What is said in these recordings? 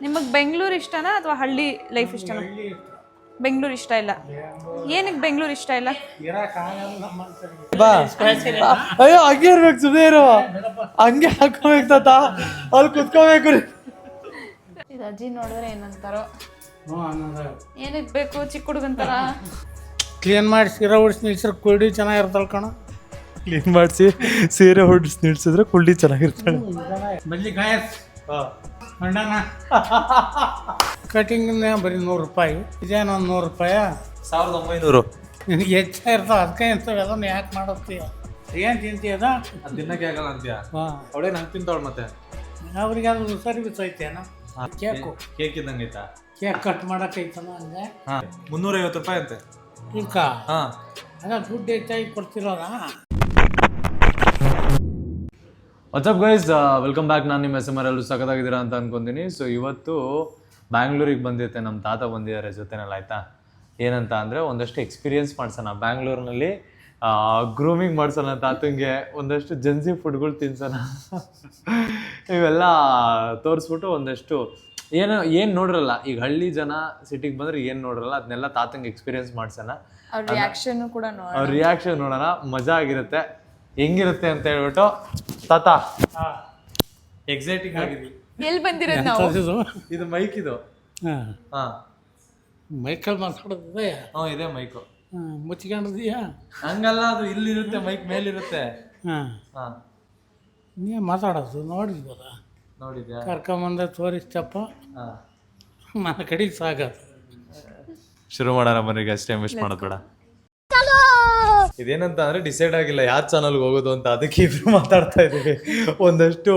ನಿಮಗೆ ಬೆಂಗಳೂರು ಇಷ್ಟನಾ ಅಥವಾ ಹಳ್ಳಿ ಲೈಫ್ ಇಷ್ಟನಾ? ಬೆಂಗಳೂರು ಇಷ್ಟ ಇಲ್ಲ. ಏನಕ್ಕೆ ಬೆಂಗಳೂರು ಇಷ್ಟ ಇಲ್ಲ? ಅಯ್ಯೋ ಹಂಗೆ ಇರ್ಬೇಕು, ಸುಮ್ಮನೆ ಇರು. ಹಂಗೆ ಹಾಕೋಬೇಕು ತಾತ, ಅಲ್ಲಿ ಕುತ್ಕೋಬೇಕು. ಇದು ಅಜ್ಜಿ ನೋಡಿದ್ರೆ ಏನಂತಾರೋ, ಏನಕ್ಕೆ ಬೇಕು ಚಿಕ್ಕ ಹುಡುಗಂತಾರ? ಕ್ಲೀನ್ ಮಾಡಿ ಸೀರೆ ಉಡಿಸಿ ನಿಲ್ಸಿದ್ರೆ ಕುಲ್ಡಿ ಚೆನ್ನಾಗಿರ್ತಲ್ ಕಣ. ಕ್ಲೀನ್ ಮಾಡಿಸಿ ಸೀರೆ ಹೊಡಿಸಿ ನಿಲ್ಸಿದ್ರೆ ಕುಳ್ಳಿ ಚೆನ್ನಾಗಿರ್ತಾಳೆ. ಬಜ್ಜಿ ಗಾಯಸ್ ಮಂಡನ ಕಟಿಂಗ್ ಬರೀ 100 ರೂಪಾಯಿ, ಇದೇನೊಂದು 100 ರೂಪಾಯಿ, 1900. ನಿನಗೆ ಹೆಚ್ಚಾಗಿರ್ತಾವ, ಅದಕ್ಕೆ ಇಂಥವೆಲ್ಲ ಯಾಕೆ ಮಾಡುತ್ತೀಯ? ಏನು ತಿಂತೀಯದ? ಅದು ತಿನ್ನಕ್ಕೆ ಆಗಲ್ಲ ಅಂತೀಯ? ಹಾಂ, ಅವಳೇ ನಂಗೆ ತಿಂತಾವಳು. ಮತ್ತೆ ಅವ್ರಿಗೆ ಅದು ಸರ್ವಿಸ್ ಐತೇನ? ಕೇಕು ಕೇಕ್ ಇದ್ದಂಗೆ ಐತಾ? ಕೇಕ್ ಕಟ್ ಮಾಡೋಕ್ಕೈತಲ್ಲ ಹಂಗೆ. ಹಾಂ, 350 ರೂಪಾಯಿ ಅಂತೆ ಈಗ. ಹಾಂ, ಅದ ದುಡ್ಡು ಹೆಚ್ಚಾಗಿ ಕೊಡ್ತಿರೋದ? What's up guys, welcome back. ನಾನು ನಿಮ್ಮ SMR ಎಲ್ಲರೂ ಸಖತ್ತಾಗಿದ್ದೀರಾ ಅಂತ ಅನ್ಕೊಂತೀನಿ. ಸೊ ಇವತ್ತು ಬ್ಯಾಂಗ್ಳೂರಿಗೆ ಬಂದಿರುತ್ತೆ, ನಮ್ಮ ತಾತ ಬಂದಿದ್ದಾರೆ ಜೊತೆನಲ್ಲಿ. ಆಯಿತಾ, ಏನಂತ ಅಂದರೆ ಒಂದಷ್ಟು ಎಕ್ಸ್ಪೀರಿಯನ್ಸ್ ಮಾಡ್ಸೋಣ ಬ್ಯಾಂಗ್ಳೂರಿನಲ್ಲಿ. ಗ್ರೂಮಿಂಗ್ ಮಾಡ್ಸೋಣ ತಾತಂಗೆ, ಒಂದಷ್ಟು ಜನ್ಸಿ ಫುಡ್ಗಳು ತಿನ್ಸೋಣ. ಇವೆಲ್ಲ ತೋರಿಸ್ಬಿಟ್ಟು ಒಂದಷ್ಟು ಏನು ನೋಡಿರಲ್ಲ, ಈಗ ಹಳ್ಳಿ ಜನ ಸಿಟಿಗೆ ಬಂದರೆ ಏನು ನೋಡಿರಲ್ಲ, ಅದನ್ನೆಲ್ಲ ತಾತಂಗೆ ಎಕ್ಸ್ಪೀರಿಯನ್ಸ್ ಮಾಡ್ಸೋಣ. ಅವ್ರ ರಿಯಾಕ್ಷನ್ ಕೂಡ ನೋಡೋಣ, ಅವ್ರ ರಿಯಾಕ್ಷನ್ ನೋಡೋಣ, ಮಜಾ ಆಗಿರುತ್ತೆ. ಹೆಂಗಿರುತ್ತೆ ಅಂತ ಹೇಳ್ಬಿಟ್ಟು ತಾತ ಎಕ್ಸೈಟಿಂಗ್ ಆಗಿದ್ವಿ. ಎಲ್ಲಿ ಬಂದಿರೋದು ನಾವು? ಇದು ಮೈಕ್, ಇದು ಹಾಂ, ಹಾಂ, ಮೈಕಲ್ ಮಾತಾಡೋದಿದೆ. ಹ್ಞೂ, ಇದೆ ಮೈಕು. ಮುಚ್ಕೊಂಡಿದೀಯಾ? ಹಂಗಲ್ಲ, ಅದು ಇಲ್ಲಿರುತ್ತೆ, ಮೈಕ್ ಮೇಲಿರುತ್ತೆ. ಹಾಂ ಹಾಂ, ನೀ ಮಾತಾಡೋದು ನೋಡಿದ್ಬೋದ? ನೋಡಿದ್ಯಾ? ಕರ್ಕೊಂಬಂದ ತೋರಿಸ್ತಪ್ಪ, ಹಾಂ, ನನ್ನ ಕಡೆಗೆ ಸಾಗದು. ಶುರು ಮಾಡೋಣ ಬನ್ನಿಗೆ, ಅಷ್ಟೇ ಮಿಸ್ ಮಾಡೋದು ಬೇಡ. ಇದೇನಂತ ಅಂದರೆ ಡಿಸೈಡ್ ಆಗಿಲ್ಲ ಯಾವ ಚಾನಲ್ಗೆ ಹೋಗೋದು ಅಂತ, ಅದಕ್ಕೆ ಇಬ್ರು ಮಾತಾಡ್ತಾ ಇದ್ದೀವಿ. ಒಂದಷ್ಟು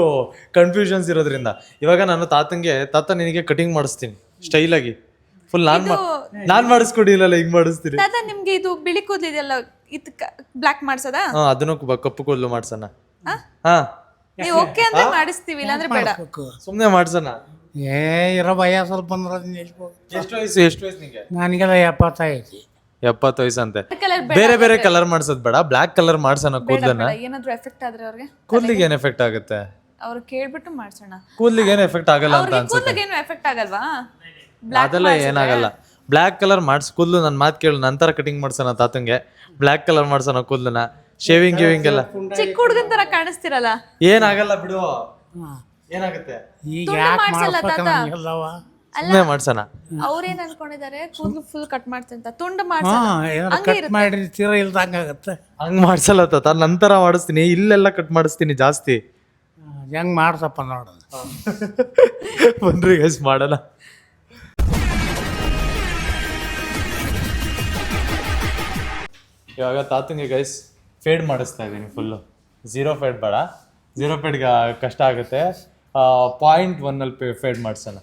ಕನ್ಫ್ಯೂಷನ್ಸ್ ಇರೋದ್ರಿಂದ ಇವಾಗ ನಾನು ತಾತಂಗೆ, ತಾತ ನಿನಗೆ ಕಟಿಂಗ್ ಮಾಡಿಸ್ತೀನಿ ಸ್ಟೈಲಾಗಿ, ಫುಲ್ ನಾನು ಮಾಡಿಸ್ಕೊಡಿಲ್ಲ, ಹಿಂಗೆ ಮಾಡಿಸ್ತೀನಿ. ತಾತ ನಿಮ್ಗೆ ಇದು ಬಿಳಿ ಕೂದಲಿದೆಯಲ್ಲ, ಇದು ಬ್ಲಾಕ್ ಮಾಡ್ಸೋದಾ? ಹಾಂ, ಅದನ್ನು ಕಪ್ಪು ಕೂದಲು ಮಾಡ್ಸೋಣ. ಹಾಂ, ನೀವು ಓಕೆ ಅಂದ್ರೆ ಮಾಡಿಸ್ತೀವಿ, ಇಲ್ಲಾಂದ್ರೆ ಬೇಡ. ಸುಮ್ಮನೆ ಮಾಡ್ಸೋಣ. ಇರೋ ಭಯ ಸ್ವಲ್ಪ ಅಂದ್ರೆ ನಿಲ್ಬೋದು. ಎಷ್ಟು ವಯಸ್ಸು ನಿಂಗೆ? ನನಗೆಲ್ಲ 75. 70 ವಯಸ್ಸಂತೆ. ಕಲರ್ ಬೇರೆ ಬೇರೆ ಕಲರ್ ಮಾಡ್ಸೋದ್ ಬೇಡ, ಬ್ಲಾಕ್ ಕಲರ್ ಮಾಡ್ಸೋಣ ಕೂದಲನ್ನ. ಏನಾದ್ರು ಎಫೆಕ್ಟ್ ಆದ್ರೆ ಅವ್ರಿಗೆ, ಕೂದಲಿಗೆ ಏನ್ ಎಫೆಕ್ಟ್ ಆಗುತ್ತೆ? ಅವ್ರು ಕೇಳ್ಬಿಟ್ಟು ಮಾಡ್ಸೋಣ. ಕೂದಲಿಗೆ ಏನು ಎಫೆಕ್ಟ್ ಆಗಲ್ಲ ಅಂತ ಅನ್ಸುತ್ತೆ. ಕೂದಲಿಗೆ ಏನು ಎಫೆಕ್ಟ್ ಆಗಲ್ವಾ? ಅದೆಲ್ಲ ಏನಾಗಲ್ಲ. ಬ್ಲಾಕ್ ಕಲರ್ ಮಾಡಿಸ್ ಕೂದಲು, ನನ್ನ ಮಾತು ಕೇಳು, ನಂತರ ಕಟಿಂಗ್ ಮಾಡ್ಸೋಣ ತಾತಂಗೆ. ಬ್ಲಾಕ್ ಕಲರ್ ಮಾಡ್ಸೋಣ ಕೂದಲನ್ನ, ಶೇವಿಂಗ್ ಎಲ್ಲ. ಚಿಕ್ಕ ಹುಡುಗನ್ ತರ ಕಾಣಿಸ್ತಿರಲ್ಲ. ಏನಾಗಲ್ಲ ಬಿಡು, ಏನಾಗುತ್ತೆ? ಈಗ ಯಾಕೆ ಮಾಡ್ಬೇಕಲ್ಲವ? ಸುಮ್ಮನೆ ಮಾಡ್ಸೋಣ. ಅವ್ರೇನ್ ಅನ್ಕೊಂಡಿದ್ದಾರೆ, ಕೂದಲು ಫುಲ್ ಕಟ್ ಮಾಡ್ತಂತ, ತುಂಡು ಮಾಡ್ಸೋಣ. ಕಟ್ ಮಾಡಿ ತೀರ ಇಲ್ದಂಗಾಗತ್ತೆ. ಹಂಗ್ ಮಾಡ್ಸಲ್ಲ ತಾತ, ನಂತರ ಮಾಡಿಸ್ತೀನಿ, ಇಲ್ಲೆಲ್ಲ ಕಟ್ ಮಾಡಿಸ್ತೀನಿ ಜಾಸ್ತಿ. ಹೆಂಗ್ ಮಾಡ್ಸಪ್ಪ ನೋಡು. ಬನ್ರಿ ಗೈಸ್ ಮಾಡೋಣ. ಇವಾಗ ತಾತಂಗೆ ಗೈಸ್ ಫೇಡ್ ಮಾಡಿಸ್ತಾ ಇದ್ದೀನಿ ಫುಲ್ಲು. 0 ಫೇಡ್ ಬೇಡ, 0 ಫೇಡ್ಗೆ ಕಷ್ಟ ಆಗುತ್ತೆ. 0.1 ಫೇಡ್ ಮಾಡಿಸೋಣ.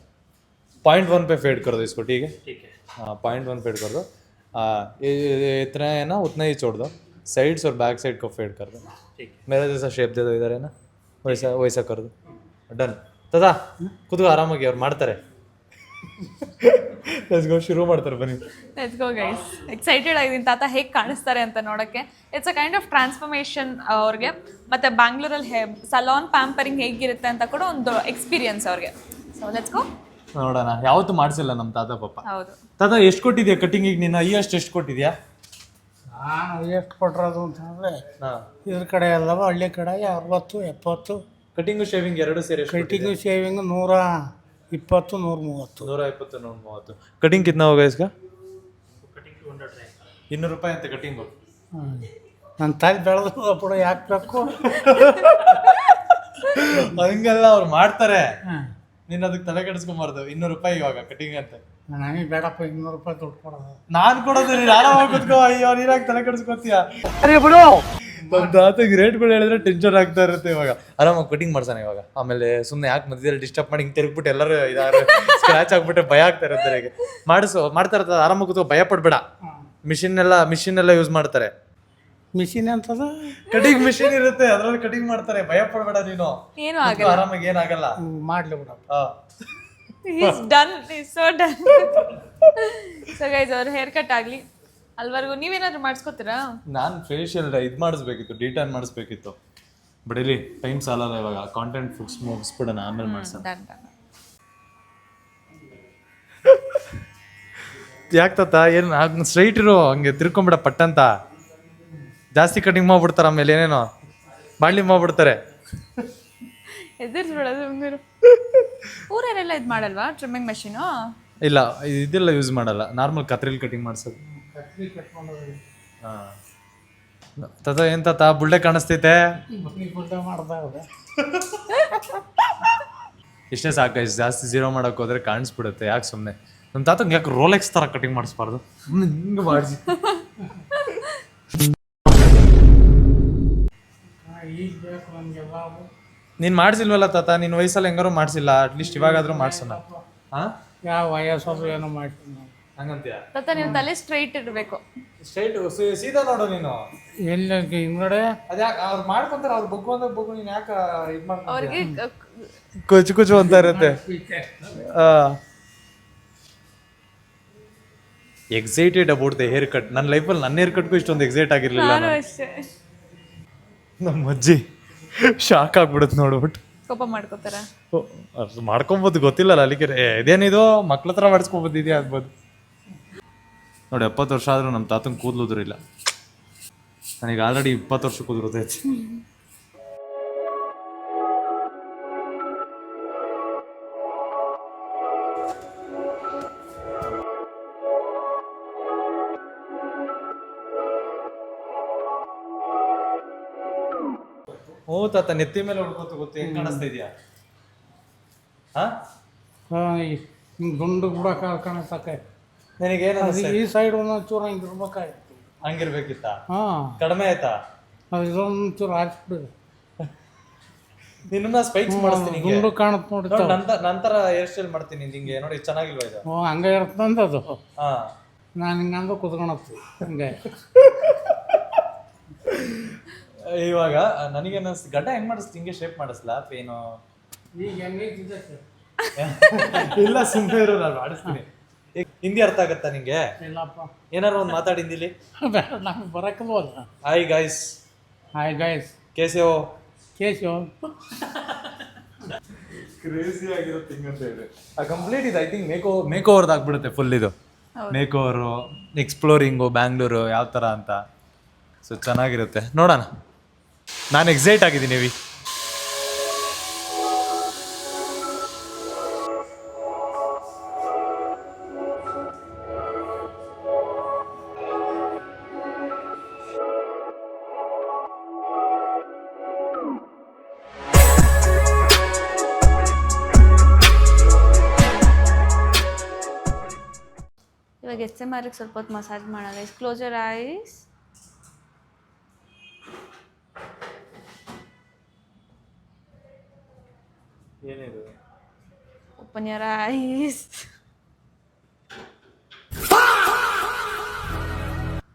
0.1 पे फेड कर दो इसको, ठीक है? हाँ, 0.1 फेड कर दो. इतना है ना, उतना ही छोड़ दो. साइड्स और बैक साइड को फेड कर दो. मेरा जैसा शेप दे दो इधर, है ना, वैसा वैसा कर दो. डन. तथा खुद को ಆರಾಮಾಗಿ ಅವ್ರು ಮಾಡ್ತಾರೆ. ಲೆಟ್ಸ್ ಗೋ, ಶುರು ಮಾಡ್ತಾರೆ ಬನ್ನಿ. Let's go guys. ಎಕ್ಸೈಟೆಡ್ ಆಗಿದ್ದೀನಿ ತಾತ ಹೇಗೆ ಕಾಣಿಸ್ತಾರೆ ಅಂತ ನೋಡೋಕ್ಕೆ. It's a kind of transformation ಅವ್ರಿಗೆ. ಮತ್ತು ಬ್ಯಾಂಗ್ಳೂರಲ್ಲಿ ಸಲಾನ್ ಪ್ಯಾಂಪರಿಂಗ್ ಹೇಗಿರುತ್ತೆ ಅಂತ ಕೂಡ ಒಂದು ಎಕ್ಸ್ಪೀರಿಯನ್ಸ್ ಅವ್ರಿಗೆ. ಸೊ ಲೆಟ್ಸ್ ಗೋ ನೋಡೋಣ. ಯಾವತ್ತೂ ಮಾಡಿಸಿಲ್ಲ ನಮ್ಮ ತಾತ ಪಾಪ. ಹೌದು ತಾತ, ಎಷ್ಟು ಕೊಟ್ಟಿದ್ಯಾ ಕಟಿಂಗಿಗೆ ನೀನು? ಎಷ್ಟು ಕೊಟ್ಟಿದ್ಯಾ? ನಾನು ಎಷ್ಟು ಕೊಟ್ಟಿರೋದು ಅಂತಂದರೆ, ಇದ್ರ ಕಡೆ ಎಲ್ಲವ ಹಳ್ಳಿ ಕಡೆ 60, 70. ಕಟಿಂಗು ಶೇವಿಂಗ್ ಎರಡು ಸೇರಿ ಕಟಿಂಗು ಶೇವಿಂಗು 120, 130. 120, 130. ಕಟಿಂಗ್ ಕಿತ್ನಾ ಹೋಗ ಇಸ್ಕಾ? 200 ರೂಪಾಯಿ ಅಂತೆ ಕಟಿಂಗು. ನನ್ನ ತಾಯಿ ಬೆಳೆದು ಬಿಡು, ಯಾಕೆ ಬೇಕು? ಹಂಗಲ್ಲ, ಅವ್ರು ಮಾಡ್ತಾರೆ, ನೀನು ಅದಕ್ಕೆ ತಲೆ ಕೆಡಿಸ್ಕೊಂಬಾರ್ದು. 200 ರೂಪಾಯಿ ಇವಾಗ ಕಟಿಂಗ್ ಅಂತ. ನನಗೆ ಬೇಡಪ್ಪ, 200 ರೂಪಾಯಿ ದುಡ್ಡು ಕೊಡೋದು. ನಾನು ಕೊಡೋದು, ನೀನು ಆರಾಮಾಗಿ ಕೂತ್ಕೋ. ಅಯ್ಯೋ, ನೀನಾಗಿ ತಲೆ ಕೆಡಿಸ್ಕೊತೀಯ. ಅರೆ ಬಿಡು, ನಮ್ಮ ತಾತಗೆ ರೇಟ್ಗಳು ಹೇಳಿದ್ರೆ ಟೆನ್ಷನ್ ಆಗ್ತಾ ಇರುತ್ತೆ. ಇವಾಗ ಆರಾಮಾಗಿ ಕಟಿಂಗ್ ಮಾಡ್ಸಾನೆ ಇವಾಗ. ಆಮೇಲೆ ಸುಮ್ಮನೆ ಯಾಕೆ ಮಧ್ಯದಲ್ಲಿ ಡಿಸ್ಟರ್ಬ್ ಮಾಡಿ ಹಿಂಗೆ ತಿರುಗ್ಬಿಟ್ಟು ಎಲ್ಲರೂ ಇದಾರೆ ಸ್ಕ್ರಾಚ್ ಆಗ್ಬಿಟ್ಟೆ ಭಯ ಆಗ್ತಾ ಇರುತ್ತೆ. ಹೇಗೆ ಮಾಡ್ತಾ ಇರ್ತಾರೆ, ಆರಾಮಾಗಿ ಕೂತ್ಕೋ, ಭಯ ಪಡ್ಬೇಡ. ಮಿಷಿನ್ ಎಲ್ಲ ಯೂಸ್ ಮಾಡ್ತಾರೆ. ಮಿಷಿನ್ ಅಂತದ, ಕಟಿಂಗ್ ಮಿಷಿನ್ ಇರುತ್ತೆ, ಅದ್ರಲ್ಲಿ ಕಟಿಂಗ್ ಮಾಡ್ತಾರೆ. ಭಯ ಪಡ್ಬೇಡ ನೀನು, ಏನು ಆಗಲ್ಲ, ಆರಾಮಾಗಿ ಏನಾಗಲ್ಲ. ಮಾಡ್ಲಿ ಬಿಡಪ್ಪ. Is done, is so done. So guys, ಅವ್ರ ಹೇರ್ ಕಟ್ ಆಗಲಿ ಅಲ್ವರೆಗೂ ನೀವೇನಾದ್ರು ಮಾಡಿಸ್ಕೊತೀರಾ? ನಾನು ಫೇಶಿಯಲ್ ಇದು ಮಾಡಿಸ್ಬೇಕಿತ್ತು, ಡಿಟಾನ್ ಮಾಡಿಸ್ಬೇಕಿತ್ತು. ಬಡೀಲಿ ಟೈಮ್ ಸಾಲಲ್ಲ ಇವಾಗ. ಕಾಂಟೆಂಟ್ ಮುಗಿಸ್ಬಿಡೋಣ, ಆಮೇಲೆ ಮಾಡ್ಸೋಣ. ಯಾಕೆ ತಾತ ಏನು ಸ್ಟ್ರೈಟ್ ಇರೋ ಹಂಗೆ ತಿರ್ಕೊಂಬಿಡ ಪಟ್ಟಂತ. ಜಾಸ್ತಿ ಕಟಿಂಗ್ ಮಾಡ್ಬಿಡ್ತಾರೆ ಆಮೇಲೆ ಏನೇನೋ ಬಾಳ್ಲಿ ಮಾಡ್ಬಿಡ್ತಾರೆ. ಎದುರಿಸ್ಬಿಡೋದು ಮುಂದಿರು. ಊರಲ್ಲೆಲ್ಲ ಇದು ಮಾಡಲ್ವಾ ಟ್ರಿಮ್ಮಿಂಗ್ ಮೆಷಿನು? ಇಲ್ಲ ಇದೆಲ್ಲ ಯೂಸ್ ಮಾಡಲ್ಲ, ನಾರ್ಮಲ್ ಕತ್ರಿಲಿ ಕಟಿಂಗ್ ಮಾಡ್ಸೋದು. ಹಾಂ ತಾತ ಏನು ತಾತ ಬುಳ್ಳೆ ಕಾಣಿಸ್ತೈತೆ. ಮಾಡ್ತಾ ಇದೆ. ಇಷ್ಟೇ ಸಾಕು, ಇಷ್ಟು ಜಾಸ್ತಿ ಜೀರೋ ಮಾಡೋಕೆ ಹೋದ್ರೆ ಕಾಣಿಸ್ಬಿಡುತ್ತೆ. ಯಾಕೆ ಸುಮ್ಮನೆ ನಮ್ಮ ತಾತಂಗೆ ಯಾಕೆ ರೋಲೆಕ್ಸ್ ಥರ ಕಟಿಂಗ್ ಮಾಡಿಸ್ಬಾರ್ದು, ಹಿಂಗೆ ಮಾಡಿಸಿ. ಈಗ ಬೇಕು ನಮಗೆಲ್ಲ. ನೀನು ಮಾಡಿಸಿಲ್ವಲ್ಲ ತಾತ, ನಿನ್ನ ವಯಸ್ಸಲ್ಲಿ ಹೆಂಗಾರು ಮಾಡಿಸಿಲ್ಲ, ಅಟ್ಲೀಸ್ಟ್ ಇವಾಗಾದರೂ ಮಾಡ್ಸೋಣ. ಹಾಂ ಯಾವ ವಯಸ್ಸು ಏನೋ ಮಾಡ್ತೀನಿ ನಾನು. ಹಂಗಂತೀಯ? ತಾತ ನೀವು ತಲೆ ಸ್ಟ್ರೈಟ್ ಇರಬೇಕು. ಸ್ಟ್ರೈಟ್ ಸೀದಾ ನೋಡು ನೀನು. ಎಲ್ಲ ಹಿಂದ್ಗಡೆ ಅದ್ಯಾಕೆ ಅವ್ರು ಮಾಡ್ಕೊಂತಾರೆ, ಅವ್ರು ಬಗ್ಗು ಅಂದ್ರೆ ಬಗ್ಗು, ನೀನು ಯಾಕೆ ಇದು ಮಾಡ್ಕೊಂಡು ಅವ್ರಿಗೆ ಕುಚು ಕುಚು ಅಂತ ಇರುತ್ತೆ. Excited about the hair cut. ನನ್ನ ಲೈಫಲ್ಲಿ ನನ್ನ ಹೇರ್ ಕಟ್ಗೂ ಇಷ್ಟೊಂದು ಎಕ್ಸೈಟ್ ಆಗಿರಲಿಲ್ಲ. ನಾನು ಅಷ್ಟೇ. ನಮ್ಮ ಅಜ್ಜಿ ಶಾಕ್ ಆಗ್ಬಿಡುತ್ತೆ ನೋಡ್ಬಿಟ್ಟು. ಕೋಪ ಮಾಡ್ಕೋತಾರ. ಅದು ಮಾಡ್ಕೊಬೋದು, ಗೊತ್ತಿಲ್ಲಲ್ಲ ಅಲ್ಲಿಗೆ. ಇದೇನಿದು ಮಕ್ಳ ಹತ್ರ ಮಾಡಿಸ್ಕೊಬೋದು, ಇದೇ ಆಗ್ಬೋದು ನೋಡಿ. 70 ವರ್ಷ ಆದರೂ ನಮ್ಮ ತಾತನ ಕೂದಲುದ್ರಿಲ್ಲ. ನನಗೆ ಆಲ್ರೆಡಿ 20 ವರ್ಷ ಕೂದಲುದೈತಿ. ಓ ತಾತ ನೆತ್ತಿ ಮೇಲೆ ಉಳ್ಕೋತ ಗೊತ್ತು ಹೆಂಗ್ ಕಾಣಿಸ್ತಾ ಇದೆಯಾ? ಹಿಂಗೆ ಗುಂಡು ಕೂಡ ಕಾಣಿಸ್ತಕ್ಕೆ. ನನಗೇನು ಈ ಸೈಡ್ ಒಂದೊಂಚೂರು ಹಿಂಗೆ ಇರ್ಬೇಕಾಯ್ತು. ಹಂಗಿರ್ಬೇಕಿತ್ತ? ಹಾಂ ಕಡಿಮೆ ಆಯ್ತಾ? ಅದು ಇದೊಂಚೂರು ಹಾಕ್ಬಿಡಿದೆ. ನಿನ್ನ ಸ್ಪೈಕ್ಸ್ ಮಾಡಿಸ್ತೀನಿ, ಗುಂಡು ಕಾಣುತ್ತೆ ನೋಡಿ. ನಂತರ ಹೇರ್ ಸ್ಟೈಲ್ ಮಾಡ್ತೀನಿ ಹಿಂಗೆ ನೋಡಿ. ಚೆನ್ನಾಗಿಲ್ವಾ ಇದು? ಹಂಗೆ ಇರ್ತಂತ ಅದು. ಹಾಂ ನಾನು ಹಿಂಗಂದು ಕುತ್ಕೊಳತ್ತಿ ಹಂಗೆ. ಇವಾಗ ನನಗೆ ಅನ್ನಿಸ್ತು, ಗಡ್ಡ ಹೆಂಗ್ ಮಾಡಿಸ್ತಿ? ಹಿಂಗೆ ಶೇಪ್ ಮಾಡಿಸ್ಲಾ ಪೇನು? ಈಗ ಹೆಂಗೆ ಇಲ್ಲ ಸುಮ್ಮನೆ ಇರೋ, ನಾನು ಮಾಡಿಸ್ತೀನಿ. ಹಿಂದಿ ಅರ್ಥ ಆಗತ್ತಾ ನಿಂಗೆ? ಇಲ್ಲಪ್ಪ. ಏನಾರು ಒಂದು ಮಾತಾಡಿ ಹಿಂದಿಲಿ. ನಮ್ಗೆ ಬರೋಕ್ಕಲ್ವಲ್ಲ. Hi guys. Hi guys. ಕೇಸೆ ಹೋ? ಕೇಶು ಕ್ರೇಜಿ ಆಗಿರುತ್ತೆ ಹಿಂಗಂತ ಹೇಳಿ. ಕಂಪ್ಲೀಟ್ ಇದು ಐ ಥಿಂಕ್ ಮೇಕ್ ಓವರ್ದು ಆಗ್ಬಿಡುತ್ತೆ ಫುಲ್. ಇದು ಮೇಕ್ ಓವರು, ಎಕ್ಸ್ಪ್ಲೋರಿಂಗು ಬ್ಯಾಂಗ್ಳೂರು ಯಾವ ಥರ ಅಂತ. ಸೊ ಚೆನ್ನಾಗಿರುತ್ತೆ, ನೋಡೋಣ. ನಾನು ಎಕ್ಸೈಟ್ ಆಗಿದ್ದೀನಿ. ಇವಾಗ SMR ಸ್ವಲ್ಪ ಹೊತ್ತು ಮಸಾಜ್ ಮಾಡೋಣ. Close your eyes. ಏನಿದು? Open your eyes.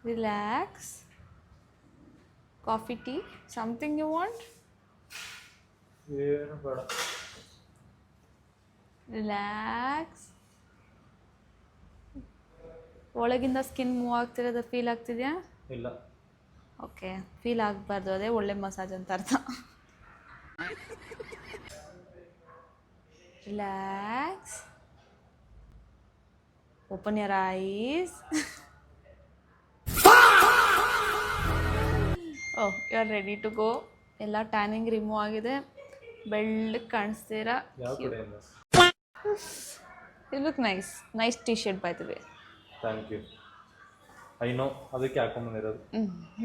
Relax. Coffee, tea, something you want? ಏನು ಬೇಡ. ರಿಲ್ಯಾಕ್ಸ್. ಒಳಗಿಂದ ಸ್ಕಿನ್ ಮೂವ್ ಆಗ್ತಿರೋದು ಫೀಲ್ ಆಗ್ತಿದೆಯಾ? ಇಲ್ಲ. ಓಕೆ, ಫೀಲ್ ಆಗಬಾರ್ದು, ಅದೇ ಒಳ್ಳೆ ಮಸಾಜ್ ಅಂತ ಅರ್ಥ. Relax. Open your eyes. Oh, you are ready to go. ಎಲ್ಲ ಟ್ಯಾನಿಂಗ್ ರಿಮೂವ್ ಆಗಿದೆ, ಬೆಳ್ಳಗೆ ಕಾಣಿಸ್ತೀರಾ. ಯಾವ ಕಡೆಯಿಂದ? You look nice. Nice T shirt by the way. Thank you. I know, ಅದಕ್ಕೆ ಹಾಕೊಂಬಂದಿರೋದು.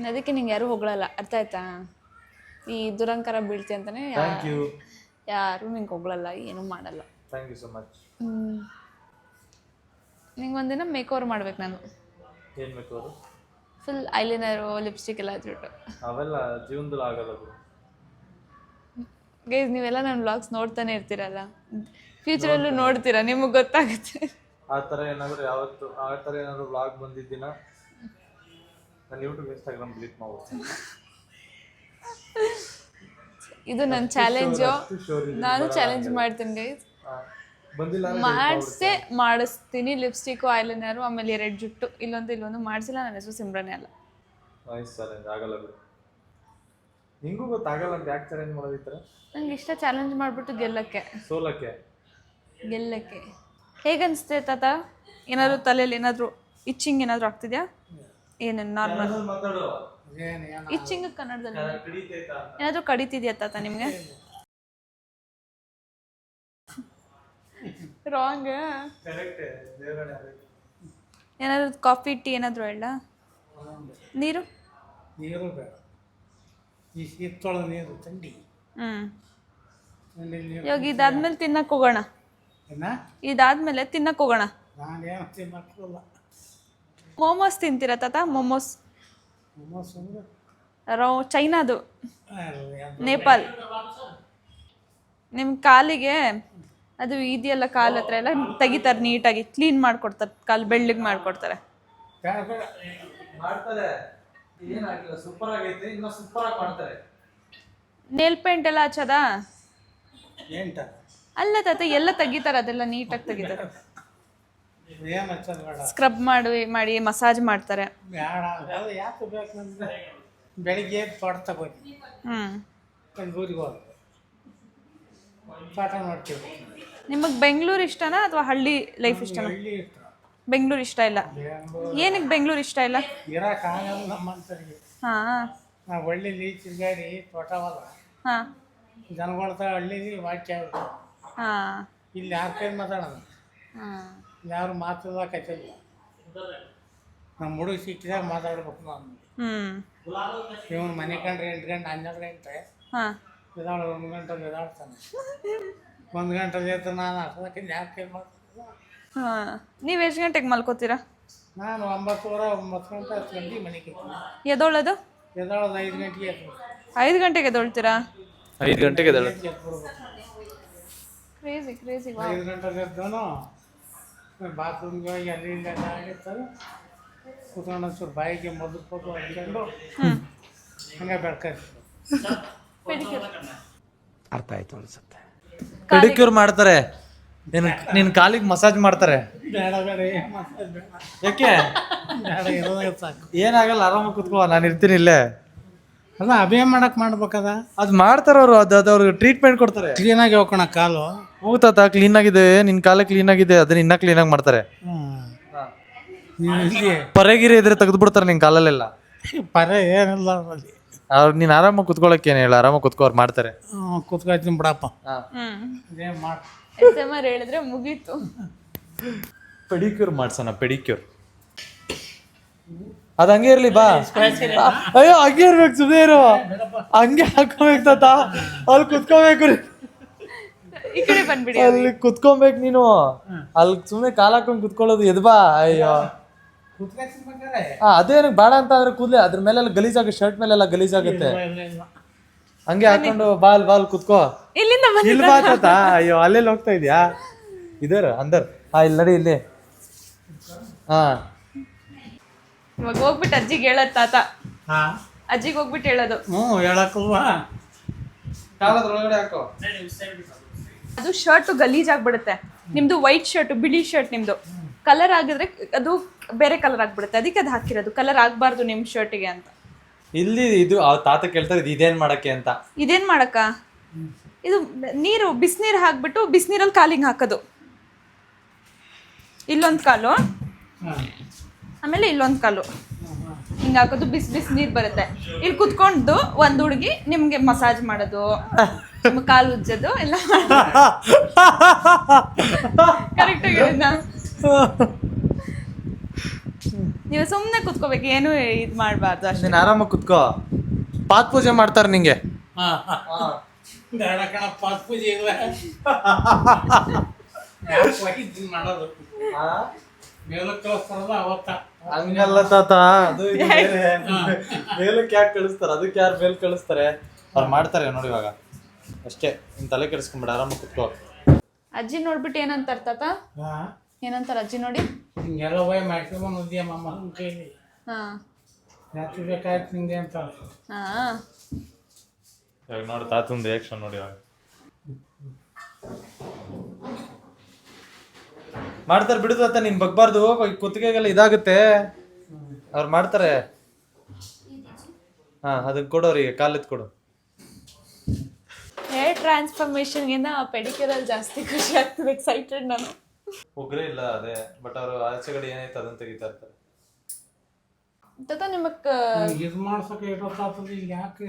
ಅದಕ್ಕೆ ನಿಂಗೆ ಯಾರೂ ಹೊಗಳಲ್ಲ, ಅರ್ಥ ಆಯ್ತಾ? ಈ ದುರಂಕಾರ ಬೀಳ್ತಿ ಅಂತಾನೆ ಥ್ಯಾಂಕ್ ಯು. ಯಾರು ನಿಂಗೆ ಹೊಗಳಲ್ಲ, ಏನೂ ಮಾಡಲ್ಲ. Thank you so much. ನಿಂಗೆ ಒಂದಿನ ಮೇಕ್ ಓವರ್ ಮಾಡ್ಬೇಕು ನಾನು. ಏನು ಬೇಕು ಅವರು? ಫುಲ್ ಐಲೈನರು, ಲಿಪ್ಸ್ಟಿಕ್ ಎಲ್ಲ ಹಚ್ಬಿಟ್ಟು. ಅವೆಲ್ಲ ಜೀವನದಲ್ಲಿ ಆಗಲ್ಲ. ಗೈಸ್, ನೀವೆಲ್ಲ ನನ್ನ ವ್ಲಾಗ್ಸ್ ನೋಡ್ತಾನೆ ಇರ್ತೀರಲ್ಲ, ಫ್ಯೂಚರಲ್ಲೂ ನೋಡ್ತೀರಾ, ನಿಮಗೆ ಗೊತ್ತಾಗುತ್ತೆ. ಆ ಥರ ಏನಾದರೂ ಯಾವತ್ತು ಆ ಥರ ಏನಾದರೂ ವ್ಲಾಗ್ ಬಂದಿದ್ದಿನ ನಾನು ಯೂಟ್ಯೂಬ್ ಇನ್ಸ್ಟಾಗ್ರಾಮ್ ಡಿಲೀಟ್ ಮಾಡ್ಬೋದು. ಇದು ನನ್ನ ಚಾಲೆಂಜು. ನಾನು ಚಾಲೆಂಜ್ ಮಾಡ್ತೀನಿ ಗೈಸ್. ಬಂದಿಲ್ಲ ಮಾಡಿಸ್ತೀನಿ. ಲಿಪ್ಸ್ಟಿಕ್ಕು, ಐಲೈನರು, ಆಮೇಲೆ 2 ಜುಟ್ಟು, ಇಲ್ಲೊಂದು ಮಾಡಿಸಿಲ್ಲ. ನನ್ನ ಹೆಸರು ಸಿಮ್ರನೇ ಅಲ್ಲ. Nice challenge. ಆಗಲ್ಲ ಬಿಡು, ನಿಂಗೂ ಗೊತ್ತಾಗಲ್ಲ ಅಂತ ಯಾಕೆ ಚಾಲೆಂಜ್ ಮಾಡೋದು ಈ ಥರ? ನಂಗೆ ಇಷ್ಟ ಚಾಲೆಂಜ್ ಮಾಡಿಬಿಟ್ಟು ಗೆಲ್ಲಕ್ಕೆ. ಸೋಲಕ್ಕೆ ಹೇಗನ್ನಿಸ್ತೆ ತಾತ? ಏನಾದರೂ ತಲೆಯಲ್ಲಿ ಏನಾದರೂ ಇಚ್ಚಿಂಗ್ ಏನಾದರೂ ಆಗ್ತಿದ್ಯಾ? ಏನು ನಾರ್ಮಲ್ ಏನು ಇಚ್ಚಿಂಗ್ ಕನ್ನಡದಲ್ಲಿ ಏನಾದರೂ ಕಡಿತಿದ್ಯಾ ತಾತ ನಿಮಗೆ? ರಾಂಗ್. ಏನಾದರೂ ಕಾಫಿ ಟೀ ಏನಾದರೂ ಹೇಳ? ನೀರು ನೀರು ಬೇಡ, ಈ ಶೀತೊಳ ನೀರು ಥಂಡಿ ಥಂಡಿ ನೀರು. ಇವಾಗ ಇದಾದ್ಮೇಲೆ ತಿನ್ನಕ್ಕೆ ಹೋಗೋಣ. ಏನ ಇದಾದ್ಮೇಲೆ ತಿನ್ನಕ್ಕೆ ಹೋಗೋಣ. ನಾನೇನು ತಿನ್ನಕ್ಕಿಲ್ಲ. ಮೋಮೋಸ್ ತಿಂತೀರಾ ತಾತ? ಮೋಮೋಸ್ ಮೊಮೋಸ್ ಅಂದ್ರೆ ಚೈನಾದು, ಅದು ನೇಪಾಲ್. ನಿಮ್ಮ ಕಾಲಿಗೆ ಅದು ಇದೆಯಲ್ಲ, ಕಾಲು ಹತ್ರ ಎಲ್ಲ ತೆಗಿತಾರೆ, ನೀಟಾಗಿ ಕ್ಲೀನ್ ಮಾಡ್ಕೊಡ್ತಾರೆ, ಕಾಲು ಬೆಳ್ಳಗೆ ಮಾಡ್ಕೊಡ್ತಾರೆ. ಬೇಡ ಬೇಡ. ಮಾಡ್ತಾರೆ, ಏನಾಗಿಲ್ಲ, ಸೂಪರ್ ಆಗೈತೆ, ಇನ್ನ ಸೂಪರ್ ಆಗಿ ಮಾಡ್ತಾರೆ. ನೇಲ್ ಪೇಂಟ್ ಎಲ್ಲ ಹಚ್ಚದ? ಎಂಟ ಅಲ್ಲ ತಾತ, ಎಲ್ಲ ತೆಗಿತಾರೆ, ಅದೆಲ್ಲ ನೀಟಾಗಿ ತೆಗಿತಾರೆ. ಏನು ಹಚ್ಚೋದು ಬೇಡ. ಸ್ಕ್ರಬ್ ಮಾಡಿ ಮಸಾಜ್ ಮಾಡ್ತಾರೆ. ಬೇಡ, ಅದು ಯಾಕೆ ಬೇಕು ನಮ್ಗೆ? ಬೆಳಿಗ್ಗೆ ತೋಟ ತಗೋತಿ, ಊರಿಗೆ ಹೋಗಿ ತೋಟ ಮಾಡ್ತೀವಿ. ನಿಮಗೆ ಬೆಂಗಳೂರು ಇಷ್ಟನಾ ಅಥವಾ ಹಳ್ಳಿ ಲೈಫ್ ಇಷ್ಟನಾ? ಹಳ್ಳಿ ಇಷ್ಟ. ಬೆಂಗಳೂರು ಇಷ್ಟ ಇಲ್ಲ? ಏನಕ್ಕೆ ಬೆಂಗಳೂರು ಇಷ್ಟ ಇಲ್ಲ? ಇರೋಕ್ಕಾಗಲ್ಲ ನಮ್ಮಂತರಿಗೆ. ಹಾಂ ನಾವು ಹಳ್ಳಿಲಿ ತಿರ್ಗಾಡಿ ತೋಟವಲ್ಲ, ಹಾಂ ಜನಗಳ್ತ ಹಳ್ಳಿಲಿ ವಾಕ್ಯ ಹಾಂ ಇಲ್ಲಿ ಯಾರ ಕೈ ಮಾತಾಡೋದು? ಹಾಂ ಯಾರು ಮಾತಾಡೋಕತ್ತಿಲ್ಲ. ನಮ್ಮ ಹುಡುಗ ಸಿಕ್ಕಿದಾಗ ಮಾತಾಡ್ಬೇಕು ನಾನು. ಇವನು ಮನೆ ಕಂಡ್ರೆ 8 ಗಂಟೆ 12 ಗಂಟೆ ಹಾಂ ಇದಾಳು, 1 ಗಂಟೆಗೆ ಇದಾಡ್ತಾನೆ. 1 ಗಂಟೆಗೆ ಎದ್ದು ನಾನು ಅಷ್ಟಕ್ಕೆ ಯಾರ ಕೈ ಮಾತಾಡೋದು? ಹಾಂ ನೀವು ಎಷ್ಟು ಗಂಟೆಗೆ ಮಲ್ಕೋತೀರಾ? ನಾನು 9:30 9 ಗಂಟೆ 10 ಗಂಟೆಗೆ ಮನೆಗೆ ಎದೋಳೋದು? ಎದ್ದಾಳೋದು 5 ಗಂಟೆಗೆ ಎದ್ದು 5 ಗಂಟೆಗೆ ಎದೊಳ್ತೀರಾ? 5 ಗಂಟೆಗೆ ಎದ್ಬಿಡ್ಬೇಕು. ಕ್ರೇಜಿ 5 ಗಂಟೆಗೆ ಎದ್ದನು ಬಾತ್ರೂಮ್ಗೆ ಹೋಗಿ ಅಲ್ಲಿ ಇಲ್ಲಿ ಎಲ್ಲ ಆಗಿರ್ತಾರೆ, ಕೂತ್ಕೊಂಡು ಒಂಚೂರು ಬಾಯಿಗೆ ಮೊದಲು ಫೋಟೋ ಹಾಕ್ಕೊಂಡು ಹಂಗೆ ಬೆಳ್ಕೈತಿ. ಅರ್ಥ ಆಯ್ತು ಅನ್ಸುತ್ತೆ. ಪೆಡಿಕ್ಯೂರ್ ಮಾಡ್ತಾರೆ, ನಿನ್ನ ಕಾಲಿಗೆ ಮಸಾಜ್ ಮಾಡ್ತಾರೆ. ಬೇಡ ಬೇಡ, ಏನು ಮಾತಾಡ್ ಬೇಡ. ಯಾಕೆ? ಬೇಡ, ಇರೋದಾಗ ಸಾಕು. ಏನಾಗಲ್ಲ, ಆರಾಮಾಗಿ ಕುತ್ಕೋ, ನಾನು ಇರ್ತೀನಿ ಇಲ್ಲೇ. ಅಲ್ಲ, ಅಭಯ ಮಾಡಕ್ಕೆ ಮಾಡ್ಬೇಕದ. ಅದು ಮಾಡ್ತಾರ ಅವರು, ಅದು ಅವ್ರಿಗೆ ಟ್ರೀಟ್ಮೆಂಟ್ ಕೊಡ್ತಾರೆ. ಕ್ಲೀನಾಗಿ ಹೋಗೋಣ ಕಾಲು. ಹೋಗ್ತಾತ, ಕ್ಲೀನ್ ಆಗಿದೆ, ನಿನ್ನ ಕಾಲ ಕ್ಲೀನ್ ಆಗಿದೆ, ಅದನ್ನ ಇನ್ನ ಕ್ಲೀನಾಗಿ ಮಾಡ್ತಾರೆ. ಇಲ್ಲಿ ಪರೆಗಿರಿ ಇದ್ರೆ ತೆಗೆದು ಬಿಡ್ತಾರೆ ನಿನ್ನ ಕಾಲಲ್ಲೆಲ್ಲ. ಪರ ಏನಿಲ್ಲ ಅಲ್ಲಿ. ಅವ್ರು ನೀನು ಆರಾಮಾಗಿ ಕುತ್ಕೊಳಕ್ಕೆ ಏನು ಹೇಳ, ಆರಾಮಾಗಿ ಕುತ್ಕೋ, ಅವ್ರು ಮಾಡ್ತಾರೆ. ಕೂತ್ಕೊಳ್ತೀನಿ ಬಿಡಪ್ಪ. ಹ್ಮ್ ಮಾಡಿ SMR ಹೇಳಿದ್ರೆ ಮುಗೀತು. ಪೆಡಿಕ್ಯೂರ್ ಮಾಡ್ಸೋಣ, ಪೆಡಿಕ್ಯೂರ್. ಅದು ಹಂಗೆ ಇರ್ಲಿ, ಬಾ. ಅಯ್ಯೋ, ಹಂಗೆ ಇರ್ಬೇಕು, ಸುಮ್ಮನೆ ಇರು. ಹಂಗೆ ಹಾಕೋಬೇಕು ತಾತ, ಅಲ್ಲಿ ಕುತ್ಕೋಬೇಕು. ಈ ಕಡೆ ಬಂದ್ಬಿಡಿ. ಅಲ್ಲಿ ಕುತ್ಕೊಬೇಕು ನೀನು, ಅಲ್ಲಿ ಸುಮ್ಮನೆ ಕಾಲ ಹಾಕೊಂಡು ಕುತ್ಕೊಳ್ಳೋದು. ಎದ್ಬಾ. ಅಯ್ಯೋ, ಅದೇನಕ್ಕೆ ಬೇಡ ಅಂತ ಅಂದ್ರೆ ಕೂದಲೇ ಅದ್ರ ಮೇಲೆಲ್ಲ ಗಲೀಜಾಗುತ್ತೆ, ಶರ್ಟ್ ಮೇಲೆಲ್ಲ ಗಲೀಜಾಗುತ್ತೆ. ಹಂಗೆ ಹಾಕೊಂಡು ಬಾಲ್ ಕುತ್ಕೋ. ಇಲ್ಲಿಂದ ಇಲ್ಲಿ ಬಾ ತಾತ. ಅಯ್ಯೋ, ಅಲ್ಲೆಲ್ಲಿ ಹೋಗ್ತಾ ಇದೆಯಾ? ಇದರ ಅಂದರ್. ಇಲ್ಲಿ ನಡಿ, ಇಲ್ಲಿ. ಇವಾಗ ಹೋಗ್ಬಿಟ್ಟು ಅಜ್ಜಿಗೆ ಹೇಳೋದು ತಾತ. ಅಜ್ಜಿಗೆ ಹೋಗ್ಬಿಟ್ಟು ಹೇಳೋದು. ಹೇಳಕ್ಕಲ್ವಾ? ಕಾಲದೊಳಗಡೆ ಹಾಕೋ. ಅದು ಶರ್ಟ್ ಗಲೀಜ್ ಆಗ್ಬಿಡುತ್ತೆ. ನಿಮ್ದು ವೈಟ್ ಶರ್ಟ್, ಬಿಳಿ ಶರ್ಟ್ ನಿಮ್ದು ಕಲರ್ ಆಗಿದ್ರೆ ಅದು ಬೇರೆ ಕಲರ್ ಆಗ್ಬಿಡುತ್ತೆ. ಅದಕ್ಕೆ ಅದು ಹಾಕಿರೋದು, ಕಲರ್ ಆಗ್ಬಾರ್ದು ನಿಮ್ ಶರ್ಟಿಗೆ ಅಂತ. ಇಲ್ಲಿ ಇದು ತಾತ ಕೇಳ್ತಾರೆ, ಇದೇನ್ ಮಾಡಕ್ಕೆ ಅಂತ. ಇದೇನ್ ಮಾಡಕ್ಕ? ಇದು ನೀರು, ಬಿಸಿನೀರು ಹಾಕ್ಬಿಟ್ಟು ಬಿಸಿನೀರಲ್ಲಿ ಕಾಲಿಗೆ ಹಾಕೋದು. ಇಲ್ಲೊಂದು ಕಾಲು, ಆಮೇಲೆ ಇಲ್ಲೊಂದು ಕಾಲು ಹಿಂಗೆ ಹಾಕೋದು. ಬಿಸಿ ನೀರು ಬರುತ್ತೆ. ಇಲ್ಲಿ ಕುತ್ಕೊಂಡು ಒಂದು ಹುಡುಗಿ ನಿಮ್ಗೆ ಮಸಾಜ್ ಮಾಡೋದು, ನಿಮ್ಮ ಕಾಲು ಉಜ್ಜೋದು ಎಲ್ಲ ಕರೆಕ್ಟಾಗಿ. ನೀವು ಸುಮ್ಮನೆ ಕುತ್ಕೋಬೇಕು, ಏನು ಇದು ಮಾಡಬಾರ್ದು ಅಷ್ಟೇ. ನೀನು ಆರಾಮಾಗಿ ಕುತ್ಕೋ. ಪಾತ್ ಪೂಜೆ ಮಾಡ್ತಾರೆ ನಿಂಗೆ. ಬೇಡ ಕಣಪ್ಪ, ಪೂಜೆ ಇಲ್ಲ ಮಾಡೋದು. ಮೇಲಕ್ಕೆ ಕಳಿಸ್ತಾರಲ್ಲ ಅವತ್ತ. ಹಂಗಲ್ಲ ತಾತ, ಅದು ಮೇಲಕ್ಕೆ ಯಾಕೆ ಕಳಿಸ್ತಾರೆ? ಅದಕ್ಕೆ ಯಾರು ಮೇಲ್ ಕಳಿಸ್ತಾರೆ? ಅವ್ರು ಮಾಡ್ತಾರೆ ನೋಡಿ ಇವಾಗ ಅಷ್ಟೇ. ನಿನ್ ತಲೆ ಕೆಡಿಸ್ಕೊಂಬಿಡ, ಆರಾಮಾಗಿ ಕುತ್ಕೋ. ಅಜ್ಜಿ ನೋಡ್ಬಿಟ್ಟು ಏನಂತಾರ ತಾತ? ಏನಂತಾರ ಅಜ್ಜಿ ನೋಡಿ? ಹಿಂಗೆಲ್ಲ ಹೋಗಿ ಮಾಡ್ಕೊಂಬಂದು ಉದ್ಯ ಮಮ್ಮ ಕೈಲಿ ಜಾಸ್ತಿ ಬೇಕಾಯ್ತು ನಿಂಗೆ ಅಂತ. ಇವಾಗ ನೋಡಿ ತಾತಂದು ರಿಯಾಕ್ಷನ್ ನೋಡಿ. ಇವಾಗ ಮಾಡ್ತಾರೆ, ಬಿಡುದು ಅಂತ ನೀನ್ ಬಗ್ಬಾರ್ದು. ಕುತ್ತಿಗೆಗೆಲ್ಲ ಇದಾಗುತ್ತೆ. ಅವ್ರು ಮಾಡ್ತಾರೆ. ಅದಕ್ಕೆ ಕೊಡು, ಅವ್ರಿಗೆ ಕಾಲಿದ್ ಕೊಡು. ಹೇರ್ ಟ್ರಾನ್ಸ್ಫಾರ್ಮೇಶನ್ಗಿಂತ ಪೆಡಿಕ್ಯೂರಲ್ಲಿ ಜಾಸ್ತಿ ಖುಷಿ ಆಗ್ತದೆ, ಎಕ್ಸೈಟೆಡ್ ನಾನು. ಉಗ್ರೇ ಇಲ್ಲ ಅದೇ, ಬಟ್ ಅವರು ಆಚೆ ಕಡೆ ಏನಾಯ್ತು ಅದನ್ನ ತೆಗಿತಾ ಇರ್ತಾರೆ. ತಾತ ನಿಮಗ್ ಇದು ಮಾಡ್ಸೋಕೆ ಇಷ್ಟೊತ್ತಾಗ್ತದೆ ಈಗ ಯಾಕೆ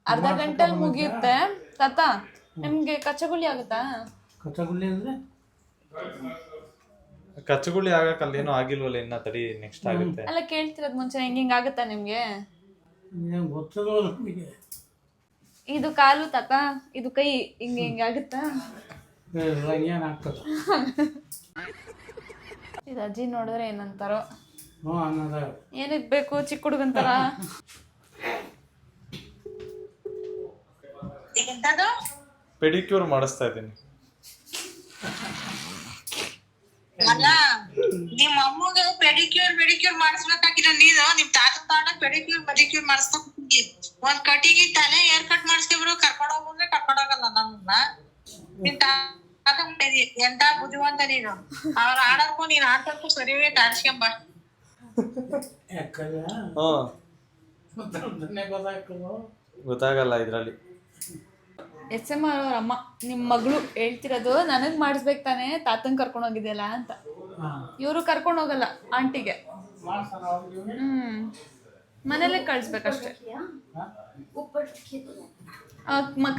ಅರ್ಧ ಗಂಟೆಲಿ ಮುಗಿಯುತ್ತೆ ತಾತ. ನಿಮ್ಗೆ ಕಚ್ಚಗುಳಿ ಆಗುತ್ತಾ? ಕಚ್ಚಗುಳ್ಳಿ ಅಂದರೆ ಕಚ್ಚಗುಳಿ ಆಗಕ್ಕೆ ಅಲ್ಲೇನೋ ಆಗಿಲ್ವಲ್ಲ, ಇನ್ನ ತಡಿ ನೆಕ್ಸ್ಟ್ ಆಗುತ್ತೆ. ಅಲ್ಲ ಕೇಳ್ತಿರೋದ್ ಮುಂಚೆ ಹಿಂಗ್ ಆಗುತ್ತಾ ನಿಮ್ಗೆ? ಗೊತ್ತಿಲ್ಲ ನಮಗೆ. ಇದು ಕಾಲು ತಾತ, ಇದು ಕೈ ಹಿಂಗ್ ಆಗುತ್ತಾ? ಏನಾಗ್ತದೆ ಇದು ಅಜ್ಜಿ ನೋಡಿದ್ರೆ ಏನಂತಾರೋ. ಹ್ಞೂ ಅನ್ನೋದ ಏನಕ್ಕೆ ಬೇಕು ಚಿಕ್ಕ ಹುಡುಗಂತಾರ? ಪೆಡಿಕ್ಯೂರ್ ಮಾಡಿಸ್ತಾ ಇದ್ದೀನಿ. ಅಲ್ಲ ನಿಮ್ ಅಮ್ಮಗೆ ಪೆಡಿಕ್ಯೂರ್ ಮಾಡಿಸ್ಬೇಕಾಗಿಲ್ಲ ನೀನು. ನಿಮ್ ತಾತ ಪೆಡಿಕ್ಯೂರ್ ಮಾಡಿಸ್ತಾ ಒಂದ್ ಕಟಿಗೆ ತಲೆ ಏರ್ ಕಟ್ ಮಾಡಿಸ್ಕೊಂಡ್ರು ಕರ್ಕೊಂಡ್ ಹೋಗ್ಬಂದ್ರೆ ಕರ್ಕೊಂಡ್ ಹೋಗಲ್ಲ ನನ್ನ. ನಿಮ್ ತಾತ ಎಂತ ಬುದ್ಧಿವಂತ ನೀನು. ಅವ್ರ ಆಡಕ್ಕೂ ನೀನ್ ಆಡ್ತಕ್ಕೂ ಸರಿವೇ ಆಡ್ಸ್ಕೊಂಬ. ಯಾಕಲ್ಲ ಗೊತ್ತಾಗಲ್ಲ ಇದ್ರಲ್ಲಿ. SM ಅವ್ರ ಅಮ್ಮ ನಿಮ್ ಮಗಳು ಹೇಳ್ತಿರೋದು ನನಗ್ ಮಾಡಿಸ್ಬೇಕು ತಾನೆ, ತಾತನ್ ಕರ್ಕೊಂಡ್ ಹೋಗಿದ್ಯಲ್ಲ ಅಂತ. ಇವರು ಕರ್ಕೊಂಡ್ ಹೋಗಲ್ಲ ಆಂಟಿಗೆ. ಮನೇಲೆ ಕಳ್ಸ್ಬೇಕಷ್ಟೆ.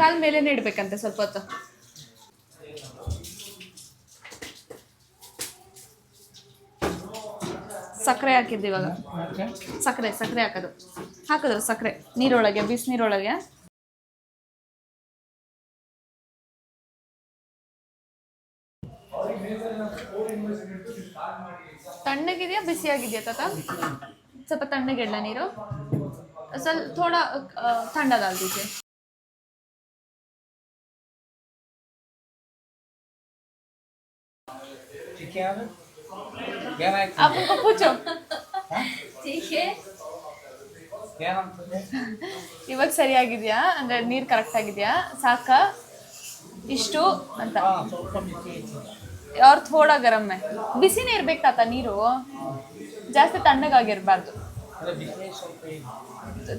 ಕಾಲ್ ಮೇಲೇನೆ ಇಡ್ಬೇಕಂತೆ ಸ್ವಲ್ಪ ಹೊತ್ತು. ಸಕ್ಕರೆ ಹಾಕಿದ್ದು ಇವಾಗ. ಸಕ್ಕರೆ ಹಾಕಿದ್ರು ಸಕ್ಕರೆ ನೀರೊಳಗೆ, ಬಿಸಿನೀರೊಳಗೆ. ತಣ್ಣಗಿದೆಯಾ ಬಿಸಿಯಾಗಿದೆಯಾ ತಾತ? ಸ್ವಲ್ಪ ತಣ್ಣಗಿಡ್ಲ ನೀರು, ಸ್ವಲ್ಪ ಥೋಡಾ ठंडा डाल दीजिए. आप उनको पूछो. ಇವಾಗ ಸರಿಯಾಗಿದ್ಯಾ ಅಂದ್ರೆ ನೀರು ಕರೆಕ್ಟ್ ಆಗಿದ್ಯಾ, ಸಾಕ ಇಷ್ಟು ಅಂತ? और थोड़ा गरम है. ಬಿಸಿನೇ ಇರ್ಬೇಕು ತಾತ ನೀರು, ಜಾಸ್ತಿ ತಣ್ಣಗಾಗಿರ್ಬಾರ್ದು.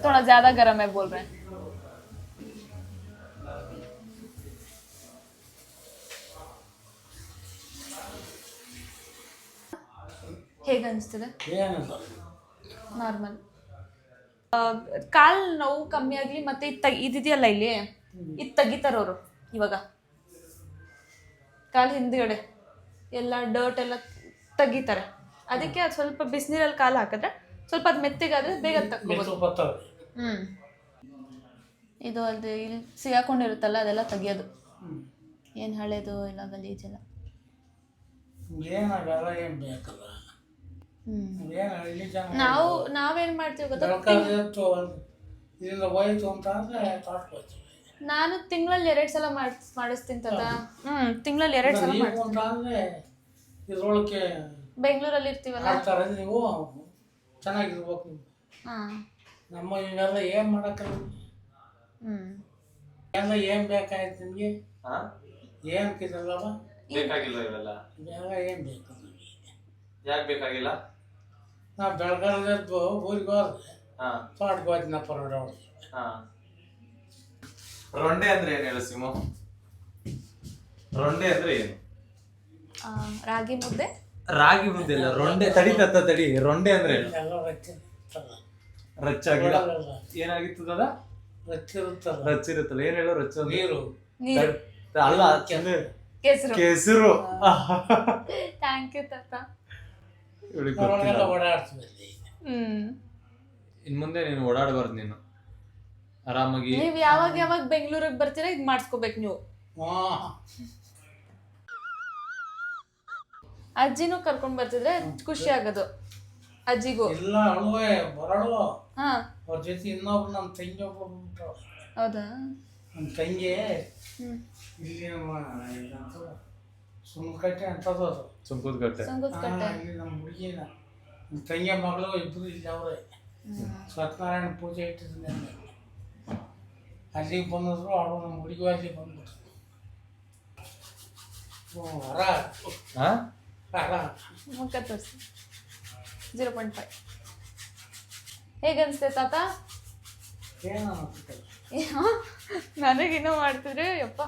थोड़ा ज्यादा गरम है बोल रहे हैं. ಹೇಗೆ ಅನಿಸ್ತಿದೆ? ನಾರ್ಮಲ್. ಕಾಲ್ ನೋವು ಕಮ್ಮಿ ಆಗ್ಲಿ ಮತ್ತೆ ಇದಿದೆಯಲ್ಲ ಇಲ್ಲಿ, ಇದು ತೆಗಿತಾರವ್ರು ಇವಾಗ. ಕಾಲ್ ಹಿಂದ್ಗಡೆ ಎಲ್ಲ ಡರ್ಟ್ ಎಲ್ಲ ತೆಗಿತಾರೆ. ಅದಕ್ಕೆ ಅದು ಸ್ವಲ್ಪ ಬಿಸಿನೀರಲ್ಲಿ ಕಾಲು ಹಾಕಿದ್ರೆ ಸ್ವಲ್ಪ ಅದು ಮೆತ್ತಗಾದ್ರೆ ಬೇಗ ತಕ್ಕೋಬೋದು. ಇದು ಅದು ಇಲ್ಲಿ ಸಿಗಾಕೊಂಡಿರುತ್ತಲ್ಲ ಅದೆಲ್ಲ ತೆಗಿಯೋದು. ಏನು ಹಳೇದು ಎಲ್ಲ ಗಲೀಜೆಲ್ಲ. ನಾವೇನ್ ಮಾಡ್ತೀವಿ ಗೊತ್ತಾ, ನಾನು ತಿಂಗಳಲ್ಲಿ 2 ಸಲ ಮಾಡಿಸ್ತೀನಿ ತಾತ. ತಿಂಗಳಲ್ಲಿ 2 ಸಲ ಮಾಡ್ತೀನಿ. ಬೆಂಗಳೂರಲ್ಲಿ ಇರ್ತೀವಲ್ಲ ನೀವು ಚೆನ್ನಾಗಿರ್ಬೇಕು. ನಮ್ಮ ಇವೆಲ್ಲ ಏನ್ ಮಾಡಕ್ಕಲ್ಲ, ಎಲ್ಲ ಏನ್ ಬೇಕಾಯ್ತು ನಿಮ್ಗೆ? ಏನ್ ಕಿದಲ್ಲವ ಬೇಕಾಗಿಲ್ಲ ಇವೆಲ್ಲ. ಇವೆಲ್ಲ ಏನ್ ಬೇಕು? ಯಾಕೆ ಬೇಕಾಗಿಲ್ಲ? ನಾ ಬೆಳಗಾವಿದ್ದು ಊರಿಗೆ ಹೋದ್ರೆ ತೋಟಕ್ಕೆ ಹೋಯ್ತಿನ ಪರೋಡ. ರೊಂಡೆ ಅಂದ್ರೆ ಏನು ಹೇಳು ಸಿಮು? ರೊಂಡೆ ಅಂದ್ರೆ ಏನು? ರಾಗಿ ಮುದ್ದೆ. ರಾಗಿ ಮುದ್ದೆ ಇಲ್ಲ, ರೊಂಡೆ. ತಡಿ ರೊಂಡೆ ಅಂದ್ರೆ ಏನು? ರಚ್ಚಾಗಿಲ್ಲ. ಏನಾಗಿತ್ತದ? ರಚ್ಚಿರುತ್ತಲ್ಲ. ಏನ್ ಹೇಳೋ ರಚ್ಚ? ನೀರು ಅಲ್ಲ, ಕೆಸರು. ಥ್ಯಾಂಕ್ ಯು ತಾತ. ಇನ್ ಮುಂದೆ ನೀನು ಓಡಾಡಬಾರ್ದು. ನೀನು ಆರಾಮಾಗಿ ನೀವ್ ಯಾವಾಗ ಬೆಂಗಳೂರಿಗೆ ಬರ್ತೀರಾ ಇದ್ ಮಾಡಿಸ್ಕೋಬೇಕು ನೀವು. ಅಜ್ಜಿನೂ ಕರ್ಕೊಂಡ್ ಬರ್ತಿದ್ರೆ ಖುಷಿ ಆಗೋದು ಅಜ್ಜಿಗೂ. ಇಲ್ಲ ಅಳುವೆ ಬರಳು. ಅವ್ರ ಜೊತೆ ಇನ್ನೊಬ್ರು ನಮ್ಮ ತಂಗಿ ಒಬ್ರು ಬಂದ್ಬಿಟ್ರು. ಹೌದಾ? ನಮ್ಮ ತಂಗಿ ಇಲ್ಲಿ ಸುಮ್ಕಟ್ಟೆ ಅಂತದ್ದು ಅದು. ಸುಂಕುದಕಟ್ಟೆ. ಇಲ್ಲಿ ನಮ್ಮ ಹುಡುಗಿನ ನಮ್ಮ ತಂಗಿ ಮಗಳು ಇಬ್ಬರು ಇಲ್ಲಿ ಅವರೇ. ಸತ್ಯನಾರಾಯಣ ಪೂಜೆ ಇಟ್ಟಿದ್ದೀನಿ ಅಲ್ಲಿಗೆ ಬಂದಿದ್ರು. ಅವಳು ನಮ್ಮ ಹುಡುಗಿ ಅಲ್ಲಿಗೆ ಬಂದ್ಬಿಟ್ರು. ಮುಖ ತೋರಿಸಿ. 0.5 ಹೇಗೆ ಅನಿಸ್ತೆ ತಾತ? ಏನೋ ನನಗಿನ್ನೂ ಮಾಡ್ತಿದ್ರೆ ಯಪ್ಪ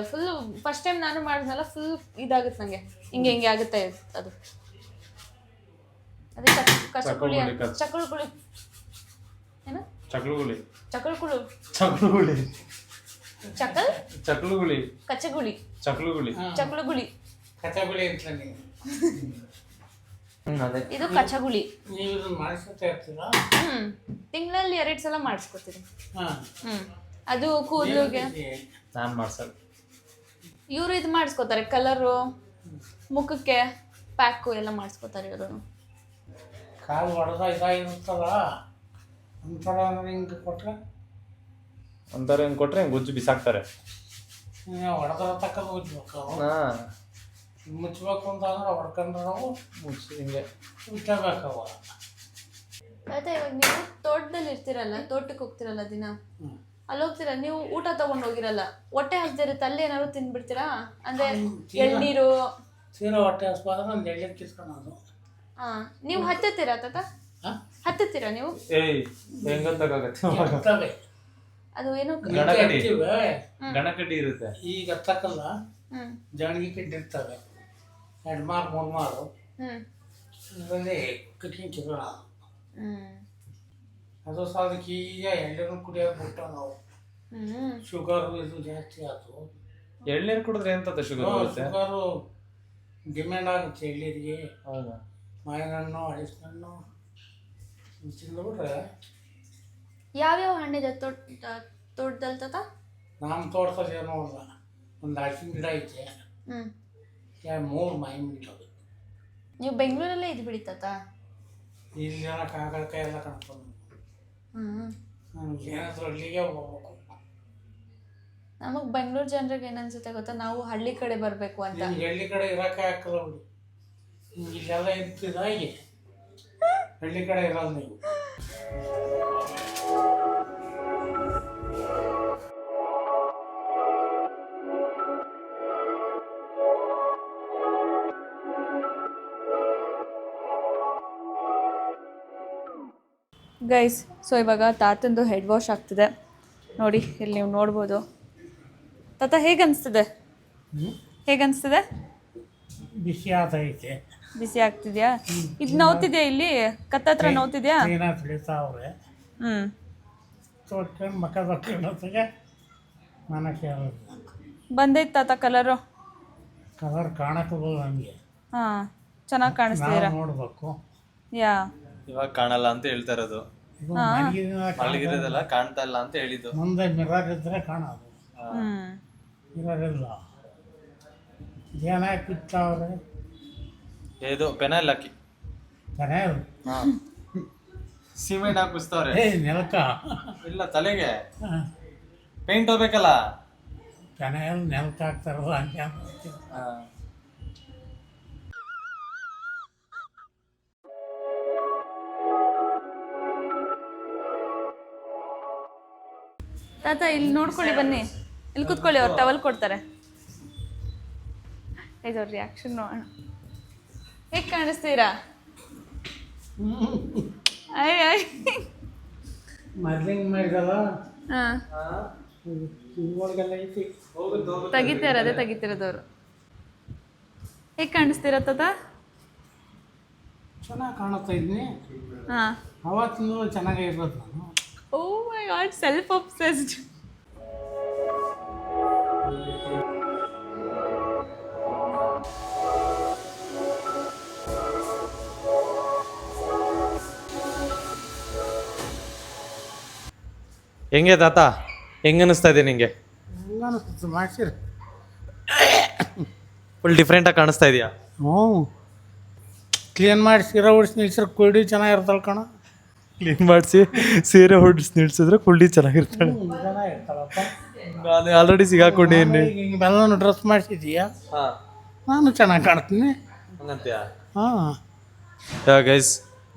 ಫುಲ್ ಫಸ್ಟ್ ಟೈಮ್ ನಾನು ಮಾಡಿದ್ನಲ್ಲ ಫುಲ್ ಇದಾಗುತ್ತೆ ನಂಗೆ ಹಿಂಗೆ ಆಗುತ್ತೆ ಅದು ಅದೇ ಕಚಗುಳಿ ಚಕಳುಗುಳಿ ಏನು ಚಕ್ಲುಗುಳಿ ಚಕಳುಗುಳು ಚಕ್ಲುಗುಳಿ ಚಕಲ್ ಚಕ್ಲುಗುಳಿ ಕಚಗುಳಿ ಚಕ್ಲುಗುಳಿ ಚಕಳುಗುಳಿ ಕಥೆಗುಳಿ ಅಂತ ನೀವು ಅದೇ ಇದು ಕಚಗುಳಿ. ನೀವು ಇದನ್ನ ಮಾಡಿಸ್ಕೊತಾ ಇರ್ತೀರಾ? ತಿಂಗಳಲ್ಲಿ 2 ಸಲ ಮಾಡಿಸ್ಕೊತೀನಿ. ಹಾಂ ಅದು ಕೂದಲಿಗೆ ನಾನು ಮಾಡ್ಸಲ್ಲ. ಇವರು ಇದು ಮಾಡಿಸ್ಕೋತಾರೆ, ಕಲರು ಮುಖಕ್ಕೆ ಪ್ಯಾಕು ಎಲ್ಲ ಮಾಡಿಸ್ಕೋತಾರೆ ಇವರು. ಕಾಲು ಹೊಡೆದ ಇದಾಗಿರುತ್ತಲ್ಲ ಒಂಥರ ಹಿಂಗೆ ಕೊಟ್ಟರೆ ಅಂತಾರೆ ಹೆಂಗೆ ಕೊಟ್ರೆ ಹೆಂಗೆ ಗುಜ್ಜು ಬಿಸಾಕ್ತಾರೆ. ಹೊಡೆದ್ರ ತಕ್ಕದು ಉಜ್ಬೇಕು. ಹಾಂ ಮುಚ್ಚಬೇಕು ಅಂತಂದ್ರೆ ಹೊಡ್ಕೊಂಡ್ರೆ ನಾವು ಮುಚ್ಚಿ ಹಿಂಗೆ ಮುಚ್ಚಬೇಕವ. ಮತ್ತೆ ಇವಾಗ ನೀವು ತೋಟದಲ್ಲಿ ಇರ್ತೀರಲ್ಲ, ತೋಟಕ್ಕೆ ಹೋಗ್ತಿರಲ್ಲ ದಿನ, ಅಲ್ಲಿ ಹೋಗ್ತೀರ ನೀವು ಊಟ ತಗೊಂಡು ಹೋಗಿರಲ್ಲ, ಹೊಟ್ಟೆ ಹಸ್ದಿರುತ್ತೆ, ಅಲ್ಲಿ ಏನಾದ್ರು ತಿನ್ಬಿಡ್ತೀರಾ? ಅಂದ್ರೆ ಎಳ್ನೀರು ಸೀರೆ ಹೊಟ್ಟೆ ಹಸ್ಪಾದ್ರೆ ಒಂದು ಎಳ್ಳೆ ಕಿಸ್ಕೊಳೋದು. ನೀವು ಹತ್ತತ್ತೀರಾ ತಾತ? ಹತ್ತತ್ತೀರಾ ನೀವು? ಏಯ್ ಹೆಂಗಂತಾಗತ್ತೆ ಇರ್ತವೆ. ಅದು ಏನು ಗಣಕಡ್ಡಿ ಇರುತ್ತೆ. ಈಗ ಹತ್ತಕ್ಕಲ್ಲ, ಜಣಗಿ ಕಿಟ್ಟಿರ್ತವೆ 2 ಮಾರು 3 ಮಾರು, ಅದರಲ್ಲಿ ಕಟ್ಕೊಂಡು ಕಿತ್ಕೊಳ್ಳೋದು. ಅದು ಸಹ ಅದಕ್ಕೆ ಈಗ ಎಳ್ಳೆನೂ ಕುಡಿಯೋದು ಬಿಟ್ಟು ನಾವು. ಶುಗರು ಇದು ಜಾಸ್ತಿ ಆಯ್ತು. ಎಳ್ನೀರು ಕುಡಿದ್ರೆ ಎಂತದ ಶುಗರ್ ಬರುತ್ತೆ? ಶುಗರು ಡಿಮ್ಯಾಂಡ್ ಆಗುತ್ತೆ ಎಳ್ಳೀರಿಗೆ. ಹೌದಾ? ಮಾವಿನ ಹಣ್ಣು, ಹಲಸಿನಣ್ಣು ತಿಂದುಬಿಟ್ರೆ. ಯಾವ್ಯಾವ ಹಣ್ಣಿದೆ ತೋಟದಲ್ಲಿ ತಾತ? ನಮ್ಮ ತೋಟದಲ್ಲಿ ಏನೋ ಒಂದು ಹಲಸಿನ ಗಿಡ ಐತೆ, 3 ಮಾವಿನ ಗಿಡ. ನೀವು ಬೆಂಗಳೂರಲ್ಲೇ ಇದು ಬಿಡಿ ತಾತ? ಇಲ್ಲಿ ಕಾಕಳಕಾಯಿ ಎಲ್ಲ ಕಾಣ್ಕೊಂಡು ಏನಾದರೂ ಹಳ್ಳಿಗೆ ಹೋಗ್ಬೇಕು. ನಮಗೆ ಬೆಂಗಳೂರು ಜನರಿಗೆ ಏನನ್ಸುತ್ತೆ ಗೊತ್ತಾ, ನಾವು ಹಳ್ಳಿ ಕಡೆ ಬರಬೇಕು ಅಂತ. ನಿಮ್ಗೆ ಹಳ್ಳಿ ಕಡೆ ಇರೋಕೆ ಹಾಕಲ್ಲ ಬಿಡಿ, ನಿಮ್ಗೆ ಇಲ್ಲೆಲ್ಲ ಇರ್ತಿದಾಗಿ ಹಳ್ಳಿ ಕಡೆ ಇರೋದು ನೀವು. ಗೈಸ್, ಸೊ ಇವಾಗ ತಾತಂದು ಹೆಡ್ ವಾಶ್ ಆಗ್ತಿದೆ ನೋಡಿ, ಇಲ್ಲಿ ನೀವು ನೋಡ್ಬೋದು. ತಾತ ಹೇಗನ್ನಿಸ್ತಿದೆ? ಹೇಗನ್ನಿಸ್ತಿದೆ? ಬಿಸಿ ಆತೈತೆ. ಬಿಸಿ ಆಗ್ತಿದ್ಯಾ? ಇದು ನೋವ್ತಿದ್ಯಾ? ಇಲ್ಲಿ ಕತ್ತತ್ರ ನೋವ್ತಿದ್ಯಾ? ತಿಳಿತಾವ್ರೆ. ತೊಟ್ಕೊಂಡು ಮಕ್ಕ ತೊಟ್ಕೊಂಡೊತ್ತಿಗೆ ಮನಕ್ಕೆ ಬಂದೈತೆ ತಾತ ಕಲರು? ಕಲರ್ ಕಾಣಕ್ಕೋದು ನಮಗೆ. ಹಾಂ, ಚೆನ್ನಾಗಿ ಕಾಣಿಸ್ತಿದ್ದೀರಾ? ನೋಡ್ಬೇಕು. ಯಾ ಇವಾಗ ಕಾಣಲ್ಲ ಅಂತ ಹೇಳ್ತಾ ಇರೋದು. ಮಲಗಿರೋದೆಲ್ಲ ಕಾಣ್ತಾ ಇಲ್ಲ ಅಂತ ಹೇಳಿದ್ದು. ಮುಂದೆ ಮಿರರ್ ಇದ್ರೆ ಕಾಣೋದು, ಮಿರರ್ ಇಲ್ಲ. ಏನಾಗಿ ಬಿತ್ತವ್ರೆ? ಇದು ಪೆನಾಯಿಲ್ ಹಾಕಿ ಪೆನಾಯಿಲ್ ಸಿಮೆಂಟ್ ಹಾಕಿ ಬಿಸ್ತವ್ರೆ. ನೆಲಕ ಇಲ್ಲ, ತಲೆಗೆ ಪೇಂಟ್ ಹೋಗ್ಬೇಕಲ್ಲ. ಪೆನಾಯಿಲ್ ನೆಲಕ ಹಾಕ್ತಾರಲ್ಲ ಹಂಗೆ. ತಾತ ಇಲ್ಲಿ ನೋಡ್ಕೊಳ್ಳಿ, ಬನ್ನಿ ಇಲ್ಲಿ ಕೂತ್ಕೊಳ್ಳಿ, ಅವ್ರು ಟವಲ್ ಕೊಡ್ತಾರೆ. ಇದು ರಿಯಾಕ್ಷನ್ ನೋಡೋಣ. ಹೇಗೆ ಕಾಣಿಸ್ತೀರಾ? ಮೊದ್ಲಿಂಗ್ ಮಾಡಿದಲ್ಲ ಹಾಂ, ಇವಾಗೆಲ್ಲ ಐತಿ. ತೆಗಿತಾರದೇ ತೆಗಿತಿರೋದವ್ರು. ಹೇಗೆ ಕಾಣಿಸ್ತೀರಾ ತಾತ? ಚೆನ್ನಾಗಿ ಕಾಣುತ್ತಾ ಇದ್ನಿ. ಹಾಂ, ಅವತ್ತಿಂದ ಚೆನ್ನಾಗೇ ಇರೋದು ನಾನು. ಓ ಮೈ ಗಾಡ್, ಸೆಲ್ಫ್ ಅಬ್ಸೆಸ್ಡ್. ಹೆಂಗೆ ತಾತ, ಹೆಂಗೆ ಅನಿಸ್ತಾ ಇದೆ ನಿಂಗೆ? ಹೆಂಗ ಅನಿಸ್ತು ಮಾಡ್ಸಿರಿ? ಫುಲ್ ಡಿಫ್ರೆಂಟಾಗಿ ಕಾಣಿಸ್ತಾ ಇದೆಯಾ? ಹ್ಞೂ, ಕ್ಲೀನ್ ಮಾಡಿ ಸೀರೆ ಉಡಿಸಿ ನಿಲ್ಸಿದ್ರೆ ಕುಳ್ಳಿ ಚೆನ್ನಾಗಿರ್ತಲ್ಲ ಕಣ. ಕ್ಲೀನ್ ಮಾಡಿಸಿ ಸೀರೆ ಹೊಡ್ಸಿ ನಿಲ್ಸಿದ್ರೆ ಕುಳ್ಳಿ ಚೆನ್ನಾಗಿರ್ತಾಳೆ. ಚೆನ್ನಾಗಿರ್ತಾಳಪ್ಪ. ನಾನು ಆಲ್ರೆಡಿ ಸಿಗಾಕೊಂಡಿದ್ದೀನಿ. ಹಿಂಗೆಲ್ಲ ಡ್ರೆಸ್ ಮಾಡಿಸಿದೀಯಾ? ಹಾಂ, ನಾನು ಚೆನ್ನಾಗಿ ಕಾಣ್ತೀನಿ. ಹಂಗಂತ್ಯಾ? ಹಾಂ, ಗೈಸ್,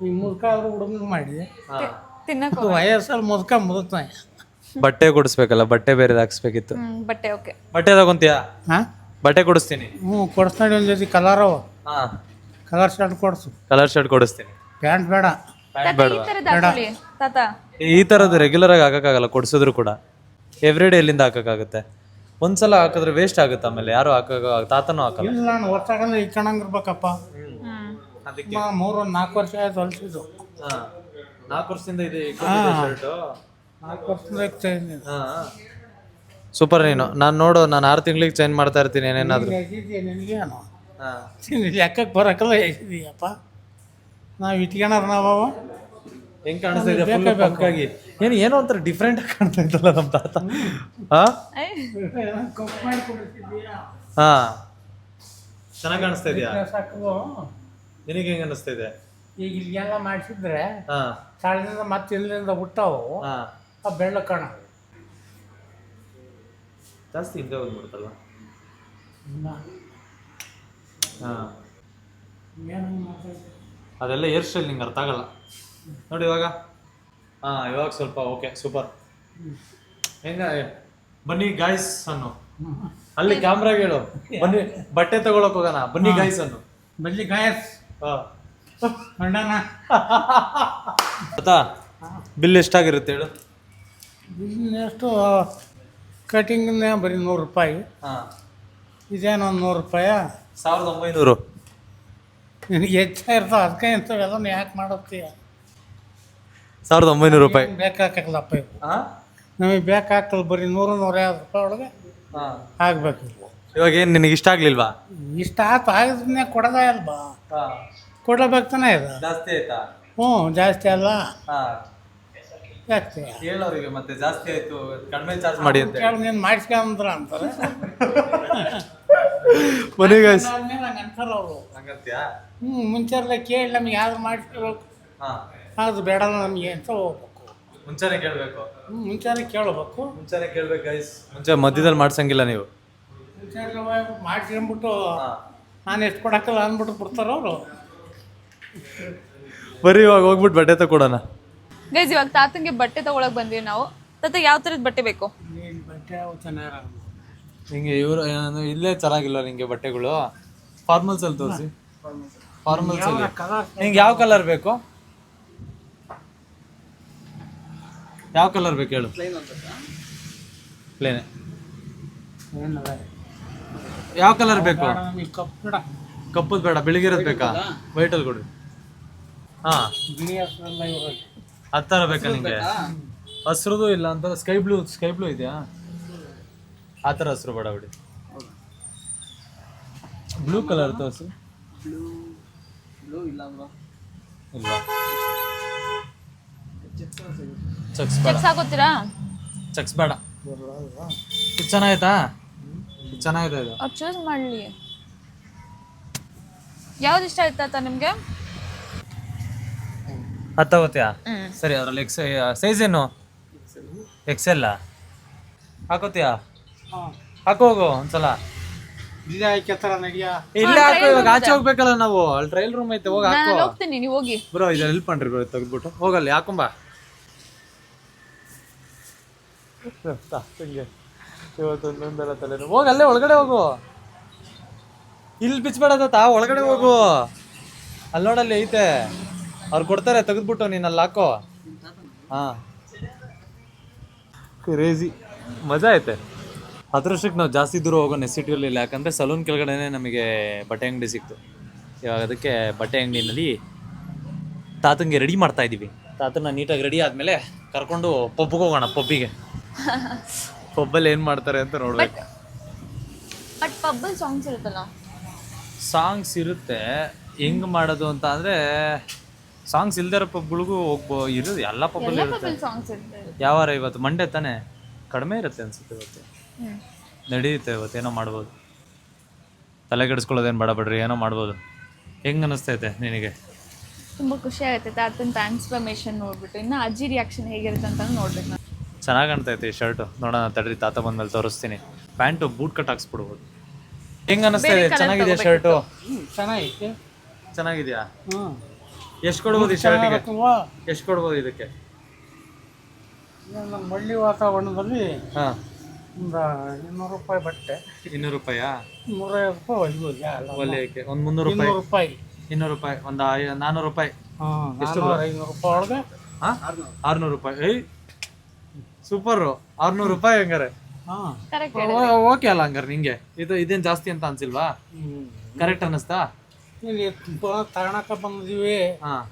ಈ ಮುದುಕ ಆದ್ರೂ ಹುಡುಗ ಮಾಡಿದೆ. ತಿನ್ನಕ್ಕೆ ವಯಸ್ಸಲ್ಲಿ ಮುದುಕ್ತಾನೆ. ಬಟ್ಟೆ ಕೊಡಿಸ್ಬೇಕಲ್ಲ, ಬಟ್ಟೆ ಬೇರೆ ಹಾಕ್ಸ್ಬೇಕಿತ್ತು. ಬಟ್ಟೆ ಓಕೆ, ಬಟ್ಟೆ ತಗೊಂತೀಯಾ? ಹಾಂ, ಬಟ್ಟೆ ಕೊಡಿಸ್ತೀನಿ. ಹ್ಞೂ ಕೊಡಿಸ್ತಾನೆ. ಒಂದು ಜೊತೆ ಕಲರ್ ಅವ, ಹಾಂ, ಕಲರ್ ಶರ್ಟ್ ಕೊಡಿಸು. ಕಲರ್ ಶರ್ಟ್ ಕೊಡಿಸ್ತೀನಿ. ಪ್ಯಾಂಟ್ ಬೇಡ. ಪ್ಯಾಂಟ್ ಈ ಬೇಡವಾ? ಥರದ್ದು ಹಾಕೊಳ್ಳಿ ತಾತ. ಈ ಥರದ್ದು ರೆಗ್ಯುಲರ್ ಆಗಿ ಹಾಕೋಕ್ಕಾಗಲ್ಲ, ಕೊಡಿಸಿದ್ರು ಕೂಡ. ಎವ್ರಿ ಡೇ ಎಲ್ಲಿಂದ ಹಾಕೋಕ್ಕಾಗುತ್ತೆ? ಒಂದ್ಸಲ ಹಾಕಿದ್ರೆ ವೇಸ್ಟ್ ಆಗುತ್ತೆ, ಆಮೇಲೆ ಯಾರು ತಾತನೂ ಹಾಕಲ್ಲ. ಇಲ್ಲ ನಾನು ವರ್ಷಗಂದ್ರೆ ಇಟ್ಕೊಂಡಂಗಿರ್ಬೇಕಪ್ಪ. ಅದಕ್ಕೆ 3-4 ವರ್ಷ ಆಯ್ತು ಹೊಲ್ಸಿದ್ದು. 4 ವರ್ಷದಿಂದ ಇದೆ ಶರ್ಟ್. 4 ವರ್ಷದಿಂದ ಇಟ್ಟಿದ್ದೀನಿ. ಸೂಪರ್. ನಾನು ನೋಡು, ನಾನು 6 ತಿಂಗಳಿಗೆ ಚೇಂಜ್ ಮಾಡ್ತಾ ಇರ್ತೀನಿ ಏನೇನಾದ್ರು. ನಿನಗೇನು ಲೆಕ್ಕಕ್ಕೆ ಬರೋಕ್ಕಲ್ಲ ಎಷ್ಟಿದೀಯಪ್ಪ. ನಾವು ಇಟ್ಕೊಳೋರು ನಾವು ಹೆಂಗ್ ಕಾಣಿಸ್ತಾ ಇದೆ ಪಕ್ಕಾಗಿ. ಏನೋ ಒಂಥರ ಡಿಫ್ರೆಂಟ್ ಆಗಿ ಕಾಣ್ತಾ ಇದ್ದಲ್ಲ ನಮ್ಮ ತಾತ. ಹಾ ಚೆನ್ನಾಗಿ ಕಾಣಿಸ್ತಾ ಇದೆಯಾ? ನಿನಗೆ ಹೆಂಗ ಅನಿಸ್ತಾ ಇದೆ? ಈಗ ಇಲ್ಲೆಲ್ಲ ಮಾಡಿಸಿದ್ರೆ ಹಾ ತಳದಿಂದ ಮತ್ತೆ ಇಲ್ಲಿಂದ ಹುಟ್ಟವು ಆ ಬೆಳ್ಳ ಕಾಣ ಜಾಸ್ತಿ ಹಿಂದೆ ಬಂದ್ಬಿಡ್ತಲ್ಲ. ಹಾ ಅದೆಲ್ಲ ಹೇರ್ ಸ್ಟೈಲ್ ನಿಂಗೆ ಅರ್ಥ ಆಗಲ್ಲ ನೋಡಿ ಇವಾಗ. ಇವಾಗ ಸ್ವಲ್ಪ ಓಕೆ ಸೂಪರ್. ಹೆಂಗ ಬನ್ನಿ ಗಾಯ್ಸ್ ಅನ್ನು ಅಲ್ಲಿ ಕ್ಯಾಮ್ರಾಗ ಹೇಳು, ಬನ್ನಿ ಬಟ್ಟೆ ತಗೊಳಕ್ ಹೋಗೋಣ, ಬನ್ನಿ ಗಾಯ್ಸ್ ಅನ್ನು. ಬಲ್ಲಿ ಗಾಯಸ್ ಅಣ್ಣನ ಗೊತ್ತಾ ಬಿಲ್ ಎಷ್ಟಾಗಿರುತ್ತೆ ಹೇಳು? ಎಷ್ಟು ಕಟಿಂಗ್ನೇ ಬರೀ 100 ರೂಪಾಯಿ. ಇದೇನೋ 100 ರೂಪಾಯಿ. 1900. ನಿನಗೆ ಹೆಚ್ಚಾಗಿರ್ತಾವ ಅದಕ್ಕೆ ಇಂಥವೆಲ್ಲ ಯಾಕೆ ಮಾಡುತ್ತೀಯ? 1900 ರೂಪಾಯಿ ಬೇಕಾಗಲ್ಲಪ್ಪ ಇವು. ನಮಗೆ ಬೇಕಾಗ್ತದೆ ಬರೀ 100-150 ರೂಪಾಯಿ ಒಳಗೆ ಆಗ್ಬೇಕು. ಇವಾಗ ಏನು ನಿನಗೆ ಇಷ್ಟ ಆಗ್ಲಿಲ್ವಾ? ಇಷ್ಟ ಆಯ್ತು ಆಗಿದ್ರೆ ಕೊಡೋದ ಅಲ್ವಾ, ಕೊಡಬೇಕು ತಾನೇ ಇದು. ಜಾಸ್ತಿ ಆಯ್ತಾ? ಹ್ಞೂ ಜಾಸ್ತಿ ಅಲ್ಲ ಜಾಸ್ತಿ. ಹೇಳೋರಿಗೆ ಮತ್ತೆ ಜಾಸ್ತಿ ಆಯ್ತು ಕಡಿಮೆ ಚಾರ್ಜ್ ಮಾಡಿ ಅಂತ ಕೇಳಿ ನೀನು ಮಾಡಿಸ್ಕೊಂಡ್ರ ಅಂತಾರೆ. ಬನ್ನಿ ಗಾಯ್ಸ್ ಹಂಗೆ ಅಂತಾರೆ ಅವರು. ಹಂಗಂತ್ಯಾ? ಮುಂಚೆಲ್ಲ ಕೇಳಿ ನಮ್ಗೆ ಯಾವ್ದು ಮಾಡಿಸ್ಕೋಬೇಕು, ಅದು ಬೇಡಲ್ಲ ನಮಗೆ ಅಂತ ಹೋಗ್ಬೇಕು. ಮುಂಚೆನೆ ಕೇಳಬೇಕು. ಮುಂಚೆನೇ ಕೇಳಬೇಕು. ಮುಂಚೆನೆ ಕೇಳ್ಬೇಕು ಗೈಸ್. ಮುಂಚೆ ಮಧ್ಯದಲ್ಲಿ ಮಾಡ್ಸಂಗಿಲ್ಲ ನೀವು. ಮುಂಚೆಲ್ಲ ಮಾಡಿಸ್ಕೊಂಡ್ಬಿಟ್ಟು ನಾನು ಎಷ್ಟು ಕೊಡಕ್ಕಲ್ಲ ಅಂದ್ಬಿಟ್ಟು ಬಿಡ್ತಾರ ಅವರು. ಬರೀ ಇವಾಗ ಹೋಗ್ಬಿಟ್ಟು ಬಟ್ಟೆ ತಗೊಡೋಣ ಗೈಸ್. ಇವಾಗ ತಾತಂಗೆ ಬಟ್ಟೆ ತಗೊಳಕ್ ಬಂದ್ವಿ ನಾವು. ತಾತ ಯಾವ ಥರದ ಬಟ್ಟೆ ಬೇಕು? ಬಟ್ಟೆ ಚೆನ್ನಾಗಿ ಹಿಂಗೆ ಇವರು ಇಲ್ಲೇ ಚೆನ್ನಾಗಿಲ್ಲ ನಿಂಗೆ ಬಟ್ಟೆಗಳು? ಫಾರ್ಮಲ್ಸ್ ಅಲ್ಲಿ ತೋರಿಸಿ. ಫಾರ್ಮಲ್ಸ್ ಅಲ್ಲಿ ನಿಂಗೆ ಯಾವ ಕಲರ್ ಬೇಕು? ಯಾವ ಕಲರ್ ಬೇಕು ಹೇಳು? ಪ್ಲೇನ್. ಯಾವ ಕಲರ್ ಬೇಕು? ಕಪ್ಪದು ಬೇಡ, ಬೆಳಿಗ್ಗಿರೋದು ಬೇಕಾ? ವೈಟಲ್ಲಿ ಕೊಡಿ. ಹಾಂ ಆ ಥರ ಬೇಕಾ ನಿಂಗೆ? ಹಸ್ರದು ಇಲ್ಲ ಅಂತ ಸ್ಕೈ ಬ್ಲೂ ಇದೆಯಾ? ಆ ಥರ ಹಸ್ರು ಬೇಡ ಬಿಡಿ. ಬ್ಲೂ ಕಲರ್ ತೋರಿಸಿ. ಇಲ್ವಾ? ಚಕ್ಸ್ ಬೇಡ. ಚೆಕ್ಸ್ ಹಾಕೋತೀರಾ? ಚಕ್ಸ್ ಬೇಡ. ಇದು ಚೆನ್ನಾಯ್ತಾ? ಚೆನ್ನಾಗಿದೆ ಇದು. ಅವ್ರು ಚೂಸ್ ಮಾಡಲಿ. ಯಾವ್ದು ಇಷ್ಟ ಆಯ್ತು ತಾತ ನಿಮಗೆ? ಅದು ತಗೋತೀಯಾ? ಸರಿ. ಅದರಲ್ಲಿ ಸೈಜ್ ಏನು? XL ಹಾಕೋತೀಯಾ? ಹಾಕೋ ಹೋಗು ಒಂದ್ಸಲ. ಇದೇ ಹಾಕ್ಯತ್ತಾರ ನಡಿಯ. ಇಲ್ಲೇ ಹಾಕೋ. ಇವಾಗ ಆಚೆ ಹೋಗ್ಬೇಕಲ್ಲ ನಾವು, ಅಲ್ಲಿ ಟ್ರಯಲ್ ರೂಮ್ ಐತೆ, ಹೋಗಿ ಹಾಕೋ. ನಾನು ಹೋಗ್ತೀನಿ, ನೀವು ಹೋಗಿ. ಬ್ರೋ ಇದು ಹೆಲ್ಪ್ ಮಾಡ್ರಿ ಬ್ರೋ, ತೆಗೆದ್ಬಿಟ್ಟು ಹೋಗಲ್ಲಿ ಹಾಕೊಂಬ. ಇವತ್ತೊಂದೊಂದೆಲ್ಲ ತಲೆ ಹೋಗಿ ಅಲ್ಲೇ ಒಳಗಡೆ ಹೋಗು. ಇಲ್ಲಿ ಬಿಚ್ಬೇಡ ತಾತ, ಒಳಗಡೆ ಹೋಗು. ಅಲ್ಲಿ ನೋಡಲ್ಲಿ ಐತೆ, ಅವ್ರು ಕೊಡ್ತಾರೆ, ತೆಗೆದ್ಬಿಟ್ಟು ನೀನು ಅಲ್ಲಿ ಹಾಕೋ. ಹಾಂ ಕ್ರೇಜಿ ಮಜಾ ಐತೆ. ಅದೃಷ್ಟಕ್ಕೆ ನಾವು ಜಾಸ್ತಿ ದೂರ ಹೋಗೋ ನೆಸಿಟಿ ಇರಲಿಲ್ಲ, ಯಾಕಂದರೆ ಸಲೂನ್ ಕೆಳಗಡೆನೇ ನಮಗೆ ಬಟ್ಟೆ ಅಂಗಡಿ ಸಿಕ್ತು. ಇವಾಗ ಅದಕ್ಕೆ ಬಟ್ಟೆ ಅಂಗಡಿನಲ್ಲಿ ತಾತಂಗೆ ರೆಡಿ ಮಾಡ್ತಾ ಇದ್ದೀವಿ. ತಾತನ ನೀಟಾಗಿ ರೆಡಿ ಆದಮೇಲೆ ಕರ್ಕೊಂಡು ಪಬ್ಗೆ ಹೋಗೋಣ. ಪಬ್ಬಿಗೆ ಪಬ್ಬಲ್ಲಿ ಏನು ಮಾಡ್ತಾರೆ ಅಂತ ನೋಡ್ಬೇಕು. ಬಟ್ ಪಬ್ಬಲ್ಲಿ ಸಾಂಗ್ಸ್ ಇರುತ್ತಲ್ಲ? ಸಾಂಗ್ಸ್ ಇರುತ್ತೆ. ಹೆಂಗೆ ಮಾಡೋದು ಅಂತ ಅಂದರೆ, ಸಾಂಗ್ಸ್ ಇಲ್ದಿರೋ ಪಬ್ಗಳಿಗೂ ಇರೋದು ಎಲ್ಲ ಪಬ್ಬಲ್ಲಿ ಇರುತ್ತೆ. ಸಾಂಗ್ಸ್ ಇರುತ್ತೆ. ಯಾವಾರ ಇವತ್ತು ಮಂಡೇ ತಾನೇ, ಕಡಿಮೆ ಇರುತ್ತೆ ಅನ್ಸುತ್ತೆ. ಇವತ್ತು ನಡೆಯುತ್ತೆ, ಇವತ್ತೇನೋ ಮಾಡ್ಬೋದು. ತಲೆ ಕೆಡಿಸ್ಕೊಳ್ಳೋದೇನು ಬೇಡ ಬಿಡ್ರಿ, ಏನೋ ಮಾಡ್ಬೋದು. ಹೆಂಗೆ ಅನ್ನಿಸ್ತೈತೆ ನಿನಗೆ? ತುಂಬ ಖುಷಿ ಆಗುತ್ತೆ ತಾತನ ಟ್ರಾನ್ಸ್ಫಾರ್ಮೇಷನ್ ನೋಡ್ಬಿಟ್ಟು. ಇನ್ನು ಅಜ್ಜಿ ರಿಯಾಕ್ಷನ್ ಹೇಗಿರುತ್ತೆ ಅಂತ ನೋಡ್ಬೇಕು ನಾನು. ಚೆನ್ನಾಗಿ ಕಾಣ್ತೈತೆ ಈ ಶರ್ಟು. ನೋಡೋಣ ತಡ್ರಿ, ತಾತ ಬಂದ್ಮೇಲೆ ತೋರಿಸ್ತೀನಿ. ಪ್ಯಾಂಟು ಬೂಟ್ ಕಟ್ ಹಾಕ್ಸ್ಬಿಡ್ಬೋದು. ಹೆಂಗೆ ಅನ್ನಿಸ್ತಾ ಇದೆ? ಚೆನ್ನಾಗಿದೆಯಾ ಶರ್ಟು? ಚೆನ್ನಾಗೈತೆ. ಚೆನ್ನಾಗಿದೆಯಾ? ಎಷ್ಟು ಕೊಡ್ಬೋದು ಈ ಶರ್ಟಿಗೆ? ಎಷ್ಟು ಕೊಡ್ಬೋದು ಇದಕ್ಕೆ? ನಮ್ಮ ಹಳ್ಳಿ ವಾತಾವರಣದಲ್ಲಿ ಹಾಂ ಒಂದು 200 ರೂಪಾಯಿ ಬಟ್ಟೆ. 200 ರೂಪಾಯಾ? 150 ರೂಪಾಯಿ ಹೊಲಿಬೋದು. ಹೊಲಿಯೋಕ್ಕೆ ಒಂದು 300 ರೂಪಾಯಿ. 200 ರೂಪಾಯಿ. ಒಂದು 400 ರೂಪಾಯಿ. ಎಷ್ಟು? 500 ರೂಪಾಯಿ ಒಳಗೆ. ಹಾಂ 600 ರೂಪಾಯಿ. ಏಯ್ ಸೂಪರು. 600 ರೂಪಾಯಿ ಹಂಗಾರೆ. ಹಾಂ ಕರೆಕ್ಟ್ ಓಕೆ ಅಲ್ಲ ಹಂಗಾರೆ ನಿಂಗೆ ಇದೇನು ಜಾಸ್ತಿ ಅಂತ ಅನ್ಸಿಲ್ವಾ? ಕರೆಕ್ಟ್ ಅನ್ನಿಸ್ತಾ? ಇಲ್ಲಿ ತಗೊಳಕ ಬಂದಿದ್ದೀವಿ, ಹಾಂ,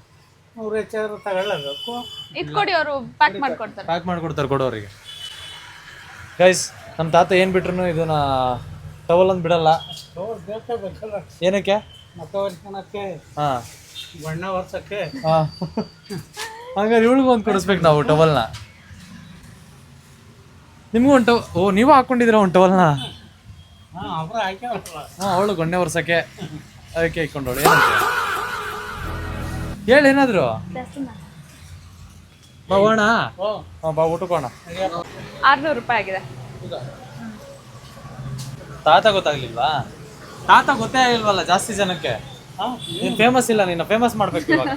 100 ಹೆಚ್ಚಾದ್ರೂ ತಗೊಳ್ಳಬೇಕು. ಇದು ಕೊಡಿ, ಅವರು ಪ್ಯಾಕ್ ಮಾಡ್ಕೊಡ್ತಾರೆ. ಪ್ಯಾಕ್ ಮಾಡಿಕೊಡ್ತಾರೆ ಕೊಡೋರಿಗೆ. ಗೈಸ್, ನಮ್ಮ ತಾತ ಏನು ಬಿಟ್ರು ಇದನ್ನ ಟವಲ್ ಅಂತ ಬಿಡಲ್ಲ. ಬೇಕೇ ಬೇಕಲ್ಲ, ಏನಕ್ಕೆ? ಮಕ್ಕ ಒರ್ಸ್ಕೊಳಕ್ಕೆ, ಹಾಂ ಬಣ್ಣ ಒರ್ಸಕ್ಕೆ. ಹಾಂ, ಹಂಗಾರೆ ಇವಳಿಗೂ ಒಂದು ಕೊಡಿಸ್ಬೇಕು ನಾವು ಟವಲ್ನ. ನಿಮಗೂ ಒಂದು ನೀವು ಹಾಕ್ಕೊಂಡಿದ್ದೀರ ಒಂದು ಟವಲ್ನ? ಹಾಂ, ಅವ್ರು ಹಾಕ್ಯಾವಲ್ಲ. ಹಾಂ, ಅವಳು ಗೊಣ್ಣೆ ಒರ್ಸಕ್ಕೆ ಅದಕ್ಕೆ ಇಟ್ಕೊಂಡವಳು. ಏನಂತ ಹೇಳಿ ಏನಾದ್ರು ಬಾವಣ. ಹಾಂ, ಬಾ ಊಟಕ್ಕೋಣ. 600 ರೂಪಾಯಿ ಆಗಿದೆ. ತಾತ ಗೊತ್ತಾಗ್ಲಿಲ್ವಾ? ತಾತ ಗೊತ್ತೇ ಆಗಿಲ್ವಲ್ಲ ಜಾಸ್ತಿ ಜನಕ್ಕೆ. ನೀನು ಫೇಮಸ್ ಇಲ್ಲ, ನೀನು ಫೇಮಸ್ ಮಾಡ್ಬೇಕು ಇವಾಗ.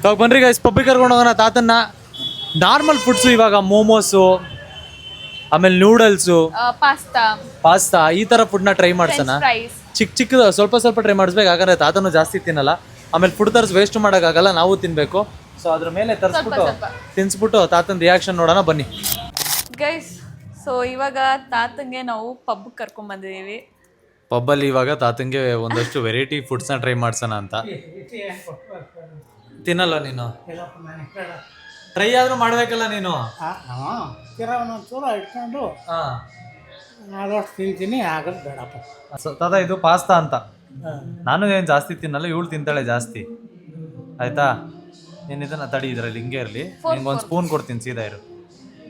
ಇವಾಗ ಬನ್ರಿ ಗೈಸ್, ಪಬ್ಬಿಗೆ ಕರ್ಕೊಂಡು ಹೋಗೋಣ ತಾತನ್ನ. ನಾರ್ಮಲ್ ಫುಡ್ಸು ಇವಾಗ ಮೋಮೋಸು, ಆಮೇಲೆ ನೂಡಲ್ಸು, ಪಾಸ್ತಾ ಈ ಥರ ಫುಡ್ನ ಟ್ರೈ ಮಾಡ್ಸೋಣ. ಫ್ರೈಸ್ ಚಿಕ್ಕ ಸ್ವಲ್ಪ ಟ್ರೈ ಮಾಡಿಸ್ಬೇಕು, ಯಾಕಂದ್ರೆ ತಾತನು ಜಾಸ್ತಿ ತಿನ್ನಲ್ಲ. ಆಮೇಲೆ ಫುಡ್ ತರಿಸಿ ವೇಸ್ಟ್ ಮಾಡೋಕ್ಕಾಗಲ್ಲ, ನಾವು ತಿನ್ಬೇಕು. ಸೊ ಅದ್ರ ಮೇಲೆ ತರಿಸ್ಬಿಟ್ಟು ತಿನ್ಸ್ಬಿಟ್ಟು ತಾತನ ರಿಯಾಕ್ಷನ್ ನೋಡೋಣ ಬನ್ನಿ ಗೈಸ್. ಸೊ ಇವಾಗ ತಾತಂಗೆ ನಾವು ಪಬ್ ಕರ್ಕೊಂಡ್ ಬಂದಿದೀವಿ. ಪಬ್ಬಲ್ಲಿ ಇವಾಗ ತಾತಂಗೆ ಒಂದಷ್ಟು ವೆರೈಟಿ ಫುಡ್ಸ್ನ ಟ್ರೈ ಮಾಡ್ಸೋಣ ಅಂತ. ತಿನ್ನಲ್ಲ ನೀನು? ಟ್ರೈ ಆದ್ರೂ ಮಾಡ್ಬೇಕಲ್ಲ ನೀನು. ಹಾಂ, ಒಂದೊಂಚೂರು ಇಟ್ಕೊಂಡು ಹಾಂ, ಆದಷ್ಟು ತಿಂತೀನಿ, ಆಗಲ್ಲ ಬೇಡಪ್ಪ. ತಾತ ಇದು ಪಾಸ್ತಾ ಅಂತ. ನಾನು ಏನು ಜಾಸ್ತಿ ತಿನ್ನಲ್ಲ, ಇವಳು ತಿಂತಾಳೆ ಜಾಸ್ತಿ. ಆಯ್ತಾ? ನೀನು ಇದನ್ನ ತಡಿ, ಇದರಲ್ಲಿ ಹಿಂಗೆ ಇರಲಿ, ನಿಂಗೆ ಒಂದು ಸ್ಪೂನ್ ಕೊಡ್ತೀನಿ, ಸೀದಾ ಇರು.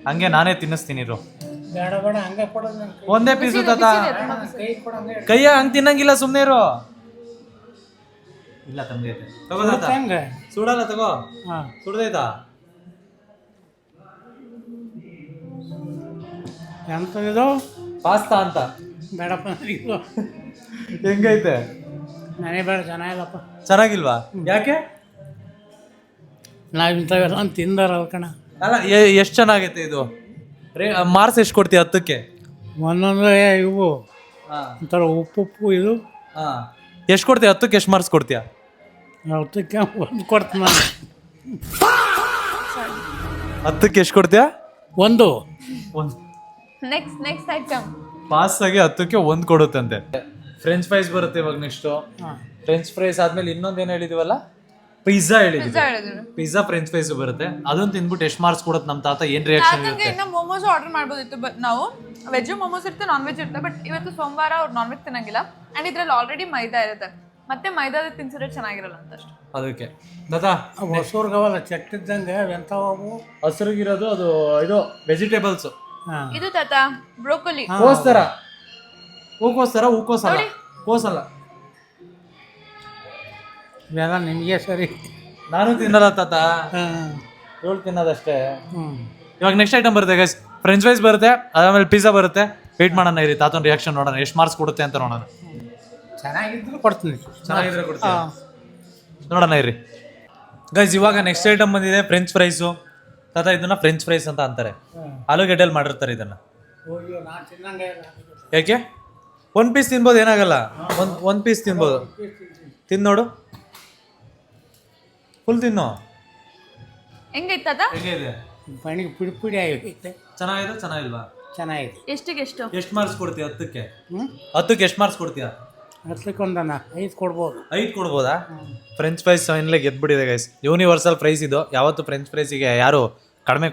ಹಂಗೆ ನಾನೇ ತಿನ್ನಿಸ್ತೀನಿ ಇರು. ಬೇಡ ಬೇಡ, ಹಂಗೆ ಕೊಡೋದು ನನಗೆ. ಒಂದೇ ಪೀಸು ತಾತ, ಕೈ ಕೊಡಂಗೆ. ಕೈಯ ಹಂಗೆ ತಿನ್ನಂಗಿಲ್ಲ, ಸುಮ್ಮನೆ ಇರು. ಇಲ್ಲ ತಂದೈತೆ, ತಗೋ ತಾತ. ಹೆಂಗೆ? ಸುಡಲ್ಲ, ತಗೋ. ಹಾಂ, ಸುಡ್ದೈತಾ? ಎಂಥದ್ದು? ಪಾಸ್ತಾ ಅಂತ. ಬೇಡಪ್ಪ ನನಗಿದು. ಹೆಂಗೈತೆ? ನನಗೆ ಬೇಡ, ಚೆನ್ನಾಗಿಲ್ಲಪ್ಪ. ಚೆನ್ನಾಗಿಲ್ವಾ? ಯಾಕೆ? ನಾವು ಇಂಥವೆಲ್ಲ ತಿಂದಾರ ಕಣ. ಅಲ್ಲ, ಎಷ್ಟು ಚೆನ್ನಾಗೈತೆ ಇದು? ಮಾರ್ಕ್ಸ್ ಎಷ್ಟು ಕೊಡ್ತೀಯ 10ಕ್ಕೆ? ಒಂದೊಂದು ಇವು ಹಾಂ, ಒಂಥರ ಉಪ್ಪು ಇದು. ಹಾಂ, ಎಷ್ಟು ಕೊಡ್ತೀಯ 10ಕ್ಕೆ? ಎಷ್ಟು ಮಾರ್ಕ್ಸ್ ಕೊಡ್ತೀಯ? 10ಕ್ಕೆ 1 ಕೊಡ್ತೀನಿ ನಾನು. 10ಕ್ಕೆ ಎಷ್ಟು ಕೊಡ್ತೀಯ? 1. ನೆಕ್ಸ್ಟ್ ಐಟಮ್ ಪಾಸ್ತಾಗೆ 10ಕ್ಕೆ 1 ಕೊಡುತ್ತಂತೆ. ಫ್ರೆಂಚ್ ಫ್ರೈಸ್ ಬರುತ್ತೆ ಇವಾಗ. ನೆಕ್ಸ್ಟು ಹಾಂ, ಫ್ರೆಂಚ್ ಫ್ರೈಸ್ ಆದ್ಮೇಲೆ ಇನ್ನೊಂದೇನು ಹೇಳಿದೀವಲ್ಲ, ಪಿಜ್ಜಾ ಹೇಳಿದ್ವಿ. ಹೇಳಿದ್ರು. ಪಿಜ್ಜಾ ಫ್ರೆಂಚ್ ಫ್ರೈಸ್ ಬರುತ್ತೆ. ಅದನ್ನ ತಿಂದ್ಬಿಟ್ಟು ಎಷ್ಟು ಮಾರ್ಕ್ಸ್ ಕೊಡುತ್ತೆ ನಮ್ಮ ತಾತ, ಏನು ರಿಯಾಕ್ಷನ್ ತಾತಂಗೆ ಇರುತ್ತೆ? ಇನ್ನ ಮೋಮೋಸ್ ಆರ್ಡರ್ ಮಾಡ್ಬೋದಿತ್ತು, ಬಟ್ ನಾವು ವೆಜ್ ಮೋಮೋಸ್ ಇರುತ್ತೆ, ನಾನ್ ವೆಜ್ ಇರುತ್ತೆ. ಬಟ್ ಇವತ್ತು ಸೋಮವಾರ ಅವ್ರು ನಾನ್ ವೆಜ್ ತಿನ್ನಂಗಿಲ್ಲ. ಅಂಡ್ ಇದ್ರಲ್ಲಿ ಆಲ್ರೆಡಿ ಮೈದಾ ಇರುತ್ತೆ, ಮತ್ತೆ ಮೈದಾದ ತಿನ್ಸಿದ್ರೆ ಚೆನ್ನಾಗಿರಲ್ಲ ಅಂತ ಅಷ್ಟು. ಅದಕ್ಕೆ ತಾತ ಹೊಸೂರ್ಗವಲ್ಲ ಚಟ್ಟಿದ್ದಂಗೆ ಎಂಥವು ಹಸಿರುಗಿರೋದು ಅದು ಇದು ವೆಜಿಟೇಬಲ್ಸ್. ಹಾಂ, ಇದು ತಾತ ಬ್ರೋಕೊಲಿ. ಕೋಸ್ತರ, ಹೂಕೋಸಲ್ಲ, ಕೋಸಲ್ಲ. ಇವೆಲ್ಲ ನಿಮಗೆ ಸರಿ. ನಾನು ತಿನ್ನಲ್ಲ ತಾತ, ಹಾಂ, ಇವಳು ತಿನ್ನೋದಷ್ಟೇ. ಹ್ಞೂ. ಇವಾಗ ನೆಕ್ಸ್ಟ್ ಐಟಮ್ ಬರುತ್ತೆ ಗೈಸ್, ಫ್ರೆಂಚ್ ಫ್ರೈಸ್ ಬರುತ್ತೆ, ಅದಾದ್ಮೇಲೆ ಪಿಜ್ಜಾ ಬರುತ್ತೆ. ವೇಟ್ ಮಾಡೋಣ ಇರಿ, ತಾತನ ರಿಯಾಕ್ಷನ್ ನೋಡೋಣ, ಎಷ್ಟು ಮಾರ್ಕ್ಸ್ ಕೊಡುತ್ತೆ ಅಂತ ನೋಡೋಣ. ಚೆನ್ನಾಗಿದ್ರು ಕೊಡ್ತೀನಿ. ಚೆನ್ನಾಗಿದ್ರೆ ಕೊಡ್ತೀನಿ, ನೋಡೋಣ ಇರಿ ಗೈಸ್. ಇವಾಗ ನೆಕ್ಸ್ಟ್ ಐಟಮ್ ಬಂದಿದೆ, ಫ್ರೆಂಚ್ ಫ್ರೈಸು. ತಾತ ಇದನ್ನ ಫ್ರೆಂಚ್ ಫ್ರೈಸ್ ಅಂತ ಅಂತಾರೆ. ಆಲೂಗೆಡ್ಡೆಲ್ಲಿ ಮಾಡಿರ್ತಾರೆ ಇದನ್ನ. ಅಯ್ಯೋ, ನಾನು ತಿನ್ನಂಗೆ ಇಲ್ಲ. ಯಾಕೆ? 1 ಪೀಸ್ ತಿನ್ಬೋದು, ಏನಾಗಲ್ಲ. ಒಂದು ಪೀಸ್ ತಿನ್ಬೋದು. ತಿಂದು ನೋಡು, ಫುಲ್ ತಿನ್ನು. ಹೆಂಗೈತೆ ತಾತ? ಹೇಗಿದೆ? ಬಣಿಗೆ ಪುಡಿ ಆಗೈತೆ. ಚೆನ್ನಾಗಿದೆ? ಚೆನ್ನಾಗಿಲ್ವಾ? ಚೆನ್ನಾಗಿದೆ. ಎಷ್ಟಿಗೆ ಎಷ್ಟು? ಎಷ್ಟು ಮಾರ್ಕ್ಸ್ ಕೊಡ್ತೀಯ 10ಕ್ಕೆ? ಹ್ಞೂ, 10ಕ್ಕೆ ಎಷ್ಟು ಮಾರ್ಕ್ಸ್ ಕೊಡ್ತೀಯ? 10ಕ್ಕೆ 5 ಕೊಡ್ಬೋದು. 5 ಕೊಡ್ಬೋದಾ? ಫ್ರೆಂಚ್ ಫ್ರೈಸ್ ಫೈನಲಿ ಗೆದ್ಬಿಟ್ಟಿದೆ ಗೈಸ್. ಯೂನಿವರ್ಸಲ್ ಪ್ರೈಸ್ ಇದು. ಯಾವತ್ತು ಫ್ರೆಂಚ್ ಫ್ರೈಸಿಗೆ ಯಾರು ಕಡಿಮೆ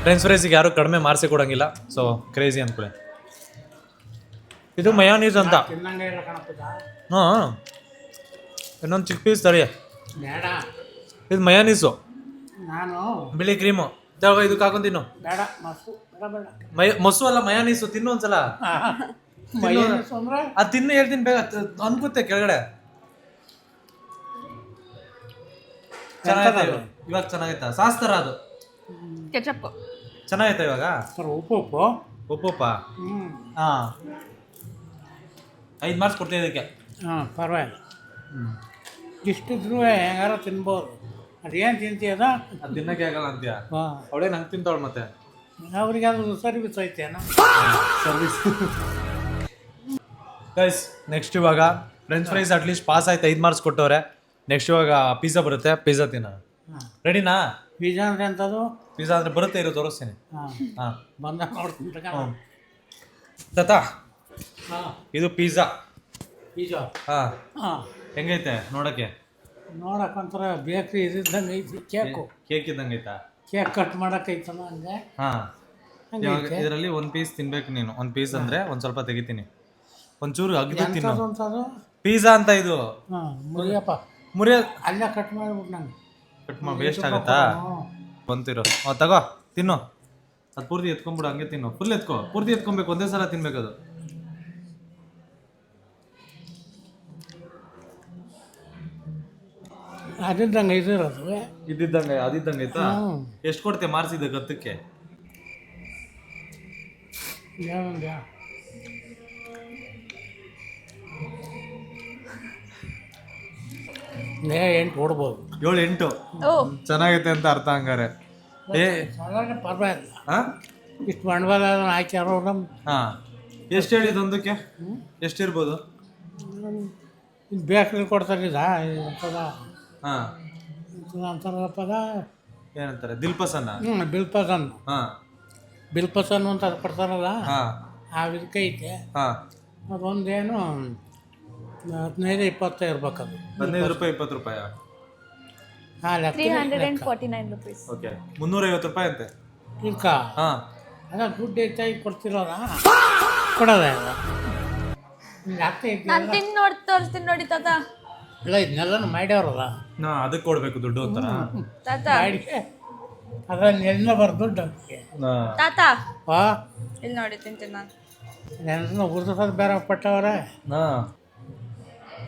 ಫ್ರೆಂಚ್ ಫ್ರೈಸಿಗೆ ಯಾರು ಕಡಿಮೆ ಮಾರ್ಕ್ಸೇ ಕೊಡೋಂಗಿಲ್ಲ. ಸೊ ಕ್ರೇಜಿ ಅಂದ್ಕೊಳ್ಳಿ. ಇದು ಮಯೋನೀಸ್ ಅಂತ. ತಿನ್ನಂಗೆ ಇಲ್ಲ ಕಣಪ್ಪದ. ಹ್ಞೂ, ಇನ್ನೊಂದು ಚಿಕ್ಕ ಪೀಸ್ ತಡಿ. ಬೇಡ, ಇದು ಮಯೋನೀಸು, ನಾನು ಬಿಳಿ ಕ್ರೀಮು. ಇದಕ್ಕೆ ಹಾಕೊಂಡು ತಿನ್ನು. ಬೇಡ, ಮಸು ಬೇಡ. ಮೊಸು ಅಲ್ಲ, ಮಯೋನೀಸು. ತಿನ್ನು ಒಂದ್ಸಲ. ಮಯೋನೀಸ್ ಅಂದ್ರೆ ಅದು ತಿನ್ನು, ಹೇಳ್ತೀನಿ ಬೇಗ. ಅನ್ಕುತ್ತೆ ಕೆಳಗಡೆ. ಚೆನ್ನಾಗೈತೆ ಇವಾಗ? ಚೆನ್ನಾಗೈತಾ? ಸಾಸ್ ಥರ ಅದು, ಕೆಚಪ್ ಚೆನ್ನಾಗೈತಾ ಇವಾಗ? ಸರ್ ಉಪ್ಪು. ಉಪ್ಪುಪ್ಪ. ಹ್ಞೂ, ಹಾಂ, 5 ಮಾರ್ಕ್ಸ್ ಕೊಡ್ತೀನಿ ಇದಕ್ಕೆ. ಹಾಂ, ಪರವಾಗಿಲ್ಲ. ಇಷ್ಟಿದ್ರು ಹೆಂಗಾರ ತಿನ್ಬೋದು. ಅದೇನು ತಿಂತೀಯದ? ಅದು ತಿನ್ನಕ್ಕೆ ಆಗಲ್ಲ ಅಂತೀಯ? ಹಾಂ, ಅವಳೇ ನಂಗೆ ತಿಂತಾವಳು ಮತ್ತೆ. ಅವ್ರಿಗೆ ಅದು ಸರ್ವಿಸ್ ಐತೇನೋ. ಸರ್ವಿಸ್. ಗೈಸ್, ನೆಕ್ಸ್ಟ್ ಇವಾಗ ಫ್ರೆಂಚ್ ಫ್ರೈಸ್ ಅಟ್ಲೀಸ್ಟ್ ಪಾಸ್ ಆಯ್ತು, 5 ಮಾರ್ಕ್ಸ್ ಕೊಟ್ಟವ್ರೆ. ನೆಕ್ಸ್ಟ್ ಇವಾಗ ಪಿಜ್ಜಾ ಬರುತ್ತೆ, ಪಿಜ್ಜಾ ತಿನ್ನೋಣ. ರೆಡಿನಾ? ಪಿಜ್ಜಾ ಅಂದ್ರೆ ಎಂಥದ್ದು? ಪಿಜ್ಜಾ ಅಂದರೆ ಬರುತ್ತೆ ಇರೋ ತೋರಿಸ್ತೀನಿ. ಹಾಂ ಹಾಂ ಬಂದಾಗ ನೋಡ್ತೀನಿ ತಾತ, ಹಾಂ ಇದು ಪಿಜ್ಜಾ. ಪಿಜ್ಜಾ ಹಾಂ ಹಾಂ ಹೆಂಗೈತೆ ನೋಡೋಕ್ಕೆ? ನೋಡಕ್ಕಂತರ ಬೇಕ್ರಿ ಇದ್ದಂಗೆ ಐತಿ. ಕೇಕು ಕೇಕ್ ಇದ್ದಂಗೆ ಐತಾ? ಕೇಕ್ ಕಟ್ ಮಾಡಕ್ಕೈತಲ್ಲ ಹಂಗೆ ಹಾಂ. ಹಂಗೆ ಐತೆ. ಇದರಲ್ಲಿ ಒಂದು ಪೀಸ್ ತಿನ್ಬೇಕು ನೀನು. ಒಂದು ಪೀಸ್ ಅಂದರೆ ಒಂದು ಸ್ವಲ್ಪ ತೆಗಿತೀನಿ, ಒಂಚೂರು ಅಗ್ದು ತಿನ್ನು. ಎಂಥದ್ದು ಅಂತದು? ಪಿಜ್ಜಾ ಅಂತ ಇದು. ಹಾಂ ಮುರಿಯಪ್ಪ, ಮುರಿಯ ಅಲ್ಲೇ ಕಟ್ ಮಾಡಿಬಿಟ್ಟು ನಂಗೆ ಕಟ್ ಮಾಡಿ ವೇಸ್ಟ್ ಆಗುತ್ತಾ? ಬಂತಿರೋ ತಗೋ ತಿನ್ನು. ಅದು ಪೂರ್ತಿ ಎತ್ಕೊಂಡ್ಬಿಡು, ಹಂಗೆ ತಿನ್ನು. ಫುಲ್ ಎತ್ಕೋ, ಪೂರ್ತಿ ಎತ್ಕೊಬೇಕು, ಒಂದೇ ಸಲ ತಿನ್ಬೇಕು ಅದು. ಅದಿದ್ದಂಗೆ ಇದಿರೋದು. ಇದ್ದಿದ್ದಂಗೆ ಅದಿದ್ದಂಗೆ ಆಯ್ತಾ? ಹ್ಞೂ ಎಷ್ಟು ಕೊಡ್ತೀಯ ಮಾರ್ಸಿದ್ದೆ ಗತ್ತಕ್ಕೆ? ಯಾವಂಗ ಎಂಟು ಓಡ್ಬೋದು. 7-8 ಓ ಚೆನ್ನಾಗೈತೆ ಅಂತ ಅರ್ಥ ಹಂಗಾರೆ. ಸಾಧಾರಣ ಪರವಾಗಿಲ್ಲ. ಹಾಂ ಇಷ್ಟು ಬಂಡವಾಳ ಹಾಕ್ಯಾರೋ ನಮ್ಮ ಹಾಂ. ಎಷ್ಟು ಹೇಳಿದ್ದು ಒಂದಕ್ಕೆ? ಎಷ್ಟಿರ್ಬೋದು? ಇದು ಬೇಕ್ರಿ ಕೊಡ್ತಾರೆ ಪದ ಹಾಂ ಅಂತಾರಲ್ಲ ಪದ ಏನಂತಾರೆ? ದಿಲ್ಪಸನ್ನ? ಬಿಲ್ಪಸನ್. ಹಾಂ ಬಿಲ್ಪಸನ್ ಅಂತ ಅದು ಕೊಡ್ತಾರಲ್ಲ, ಹಾಂ ಆ ಇದಕ್ಕೈತೆ. ಹಾಂ. ಅದೊಂದೇನು 15-20 ಇರ್ಬೇಕದು. 15 ರೂಪಾಯಿ 20 ರೂಪಾಯಿ? ಹಾಂ ಲೆಕ್ಕ 349 rupees. ಓಕೆ, 350 ರೂಪಾಯಿ ಅಂತೆ. ಇಲ್ಕ ಹಾಂ ಅದ ದುಡ್ಡು ಹೆಚ್ಚಾಗಿ ಕೊಡ್ತಿರೋದ ಕೊಡೋದ ಲೆಕ್ಕ ನಾನು ತಿಂದು ತೋರಿಸ್ತೀನಿ ನೋಡಿ ತಾತ. ಇಲ್ಲ ಇದನ್ನೆಲ್ಲ ಮಾಡ್ಯಾವ್ರಲ್ಲ ನಾ ಅದಕ್ಕೆ ಕೊಡಬೇಕು ದುಡ್ಡು ಅಂತಾರ? ತಾತ ಮಾಡಿ ಅದ್ರಲ್ಲಿ ಎಲ್ಲ ಬರ್ ದುಡ್ಡು ಅದಕ್ಕೆ. ತಾತ ವಾ ಇಲ್ಲಿ ನೋಡಿ ತಿಂತೀನಿ ನಾನು. ನೆನಸನ್ನ ಉರ್ದೋದು ಬೇರೆ ಪಟ್ಟವ್ರೆ. ಹಾಂ.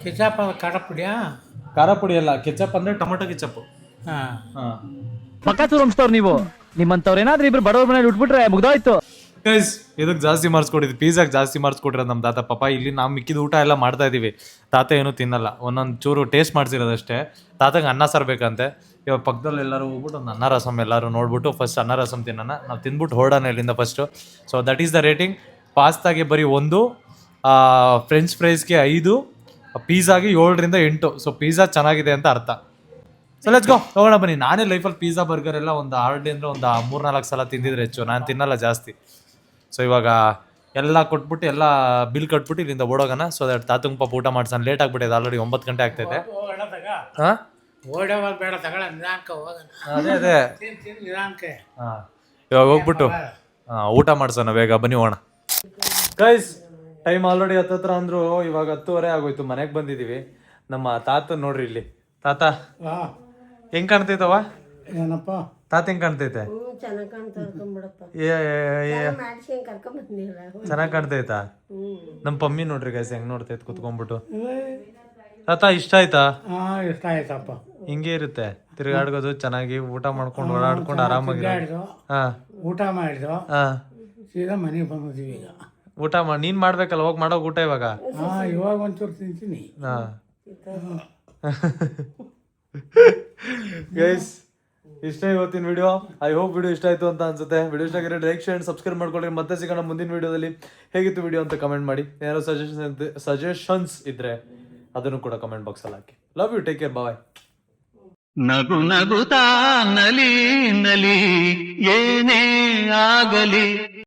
ಕಿಚಾಪ ಖಾರ ಪುಡಿಯಾ? ಖಾರ ಪುಡಿ ಅಲ್ಲ, ಕೆಚಪ್ ಅಂದ್ರೆ ಟೊಮೆಟೊ ಕೆಚಪ್. ಹಾಂ ಹಾಂ. ಪಕ್ಕ ತೋರಿಸ್ತವ್ರು ನೀವು. ನಿಮ್ಮಂತವ್ರು ಏನಾದ್ರೂ ಇಬ್ರು ಬಡವ್ರ ಮನೇಲಿ ಉಟ್ಬಿಟ್ರೆ ಮುಗ್ದೋಯ್ತು. ಗೈಸ್ ಇದಕ್ಕೆ ಜಾಸ್ತಿ ಮಾರ್ಕ್ಸ್ ಕೊಟ್ಟಿದ್ದು, ಪಿಜ್ಜಾಗೆ ಜಾಸ್ತಿ ಮಾರ್ಕ್ಸ್ ಕೊಟ್ಟಿರೋದು ನಮ್ಮ ತಾತ. ಪಾಪ ಇಲ್ಲಿ ನಾವು ಮಿಕ್ಕಿದ ಊಟ ಎಲ್ಲ ಮಾಡ್ತಾ ಇದೀವಿ, ತಾತ ಏನೂ ತಿನ್ನಲ್ಲ. ಒಂದೊಂದು ಚೂರು ಟೇಸ್ಟ್ ಮಾಡ್ಸಿರೋದಷ್ಟೇ. ತಾತಂಗೆ ಅನ್ನ ಸಾರು ಬೇಕಂತೆ. ಇವಾಗ ಪಕ್ಕದಲ್ಲಿ ಎಲ್ಲರೂ ಹೋಗ್ಬಿಟ್ಟು ಒಂದು ಅನ್ನ ರಸಮ್ ಎಲ್ಲರೂ ನೋಡ್ಬಿಟ್ಟು ಫಸ್ಟ್ ಅನ್ನ ರಸಮ್ ತಿನ್ನೋಣ. ನಾವು ತಿಂದ್ಬಿಟ್ಟು ಹೊರಡೋಣ ಇಲ್ಲಿಂದ first. So that is the rating. ಪಾಸ್ತಾಗೆ ಬರೀ 1, ಫ್ರೆಂಚ್ ಫ್ರೈಸ್ಗೆ 5, ಪಿಜ್ಜಾಗೆ 7-8. ಸೊ ಪಿಜ್ಜಾ ಚೆನ್ನಾಗಿದೆ ಅಂತ ಅರ್ಥ. ಸೊ ಲೆಟ್ಸ್ ಗೋ, ಹೋಗೋಣ ಬನ್ನಿ. ನಾನೇ ಲೈಫಲ್ಲಿ ಪಿಜ್ಜಾ ಬರ್ಗರ್ ಎಲ್ಲ ಒಂದು ಆರ್ಡ್ಲಿ ಅಂದರೆ ಒಂದು 3-4 ಸಲ ತಿಂದಿದ್ರೆ ಹೆಚ್ಚು. ನಾನು ತಿನ್ನಲ್ಲ ಜಾಸ್ತಿ. ಸೊ ಇವಾಗ ಎಲ್ಲ ಕೊಟ್ಬಿಟ್ಟು ಎಲ್ಲ ಬಿಲ್ ಕಟ್ಬಿಟ್ಟು ಇಲ್ಲಿಂದ ಓಡೋಗೋಣ. ಸೊ ದಟ್ ತಾತಂಗೆ ಪಾಪ ಊಟ ಮಾಡ್ಸೋಣ. ಲೇಟ್ ಆಗ್ಬಿಟ್ಟಿದೆ, ಆಲ್ರೆಡಿ 9 ಗಂಟೆ ಆಗ್ತೈತೆ. ಹಾಂ ಓಡೋವಾಗ ಬೇಡ ತಗೊಳ, ನಿಧಾನಕ್ಕೆ ಹೋಗೋಣ. ಅದೇ ತಿನ್ ನಿಧಾನಕ್ಕೆ. ಹಾಂ ಇವಾಗ ಹೋಗ್ಬಿಟ್ಟು ಊಟ ಮಾಡ್ಸೋಣ ಬೇಗ, ಬನ್ನಿ ಹೋಗೋಣ. ಗೈಸ್ ಟೈಮ್ ಆಲ್ರೆಡಿ ಹತ್ತತ್ರ ಅಂದ್ರು ಇವಾಗ 10:30 ಆಗೋಯ್ತು. ಮನೆಗೆ ಬಂದಿದ್ದೀವಿ. ನಮ್ಮ ತಾತ ನೋಡ್ರಿ ಇಲ್ಲಿ. ತಾತ ಹಾಂ ಹೆಂಗ್ ಕಾಣ್ತೈತವ? ಏನಪ್ಪ ತಾತ ಹೆಂಗ್ ಕಾಣ್ತೈತೆ? ಚೆನ್ನಾಗ್ ಕಾಣ್ತೈತಾ? ನಮ್ಮ ಪಮ್ಮಿ ನೋಡ್ರಿ ಗೈಸ್ ಹೆಂಗ್ ನೋಡ್ತೈತೆ ಕುತ್ಕೊಂಡ್ಬಿಟ್ಟು. ತಾತ ಇಷ್ಟ ಆಯ್ತಾ? ಹಾಂ ಇಷ್ಟ ಆಯ್ತಪ್ಪ. ಹಿಂಗೆ ಇರುತ್ತೆ ತಿರ್ಗಾಡ್ಗೋದು, ಚೆನ್ನಾಗಿ ಊಟ ಮಾಡ್ಕೊಂಡು ಓಡಾಡ್ಕೊಂಡು ಆರಾಮಾಗಿ. ಹಾ ಊಟ ಮಾಡಿದ್ವು, ಹಾ ಸೀದಾ ಮನೆಗೆ ಬಂದಿದ್ದೀವಿ ಈಗ. ಊಟ ಮಾಡಿ ನೀನ್ ಮಾಡ್ಬೇಕಲ್ಲ, ಹೋಗಿ ಮಾಡೋ ಊಟ ಇವಾಗ. ಹಾಂ ಇವಾಗ ಒಂಚೂರು ತಿಂತೀನಿ. ಹಾ ಗೈಸ್ ಇಷ್ಟ ಇವತ್ತಿನ ವಿಡಿಯೋ. ಐ ಹೋಪ್ ವಿಡಿಯೋ ಇಷ್ಟ ಆಯ್ತು ಅಂತ ಅನ್ಸುತ್ತೆ. ವಿಡಿಯೋ ಇಷ್ಟ ಆಗಿದ್ರೆ ಲೈಕ್ ಶೇರ್ ಸಬ್ಸ್ಕ್ರೈಬ್ ಮಾಡ್ಕೊಳ್ಳಿ. ಮತ್ತೆ ಸಿಗೋಣ ಮುಂದಿನ ವಿಡಿಯೋದಲ್ಲಿ. ಹೇಗಿತ್ತು ವಿಡಿಯೋ ಅಂತ ಕಮೆಂಟ್ ಮಾಡಿ. ಏನಾದ್ರು ಸಜೆಷನ್ಸ್ ಇದ್ರೆ ಅದನ್ನು ಕೂಡ ಕಮೆಂಟ್ ಬಾಕ್ಸ್ ಅಲ್ಲಿ ಹಾಕಿ. ಲವ್ ಯು, ಟೇಕ್ ಕೇರ್, ಬಾಯ್. ನಗು ನಗುತ್ತಾ ನಲಿ ನಲಿ ಏನೇ ಆಗಲಿ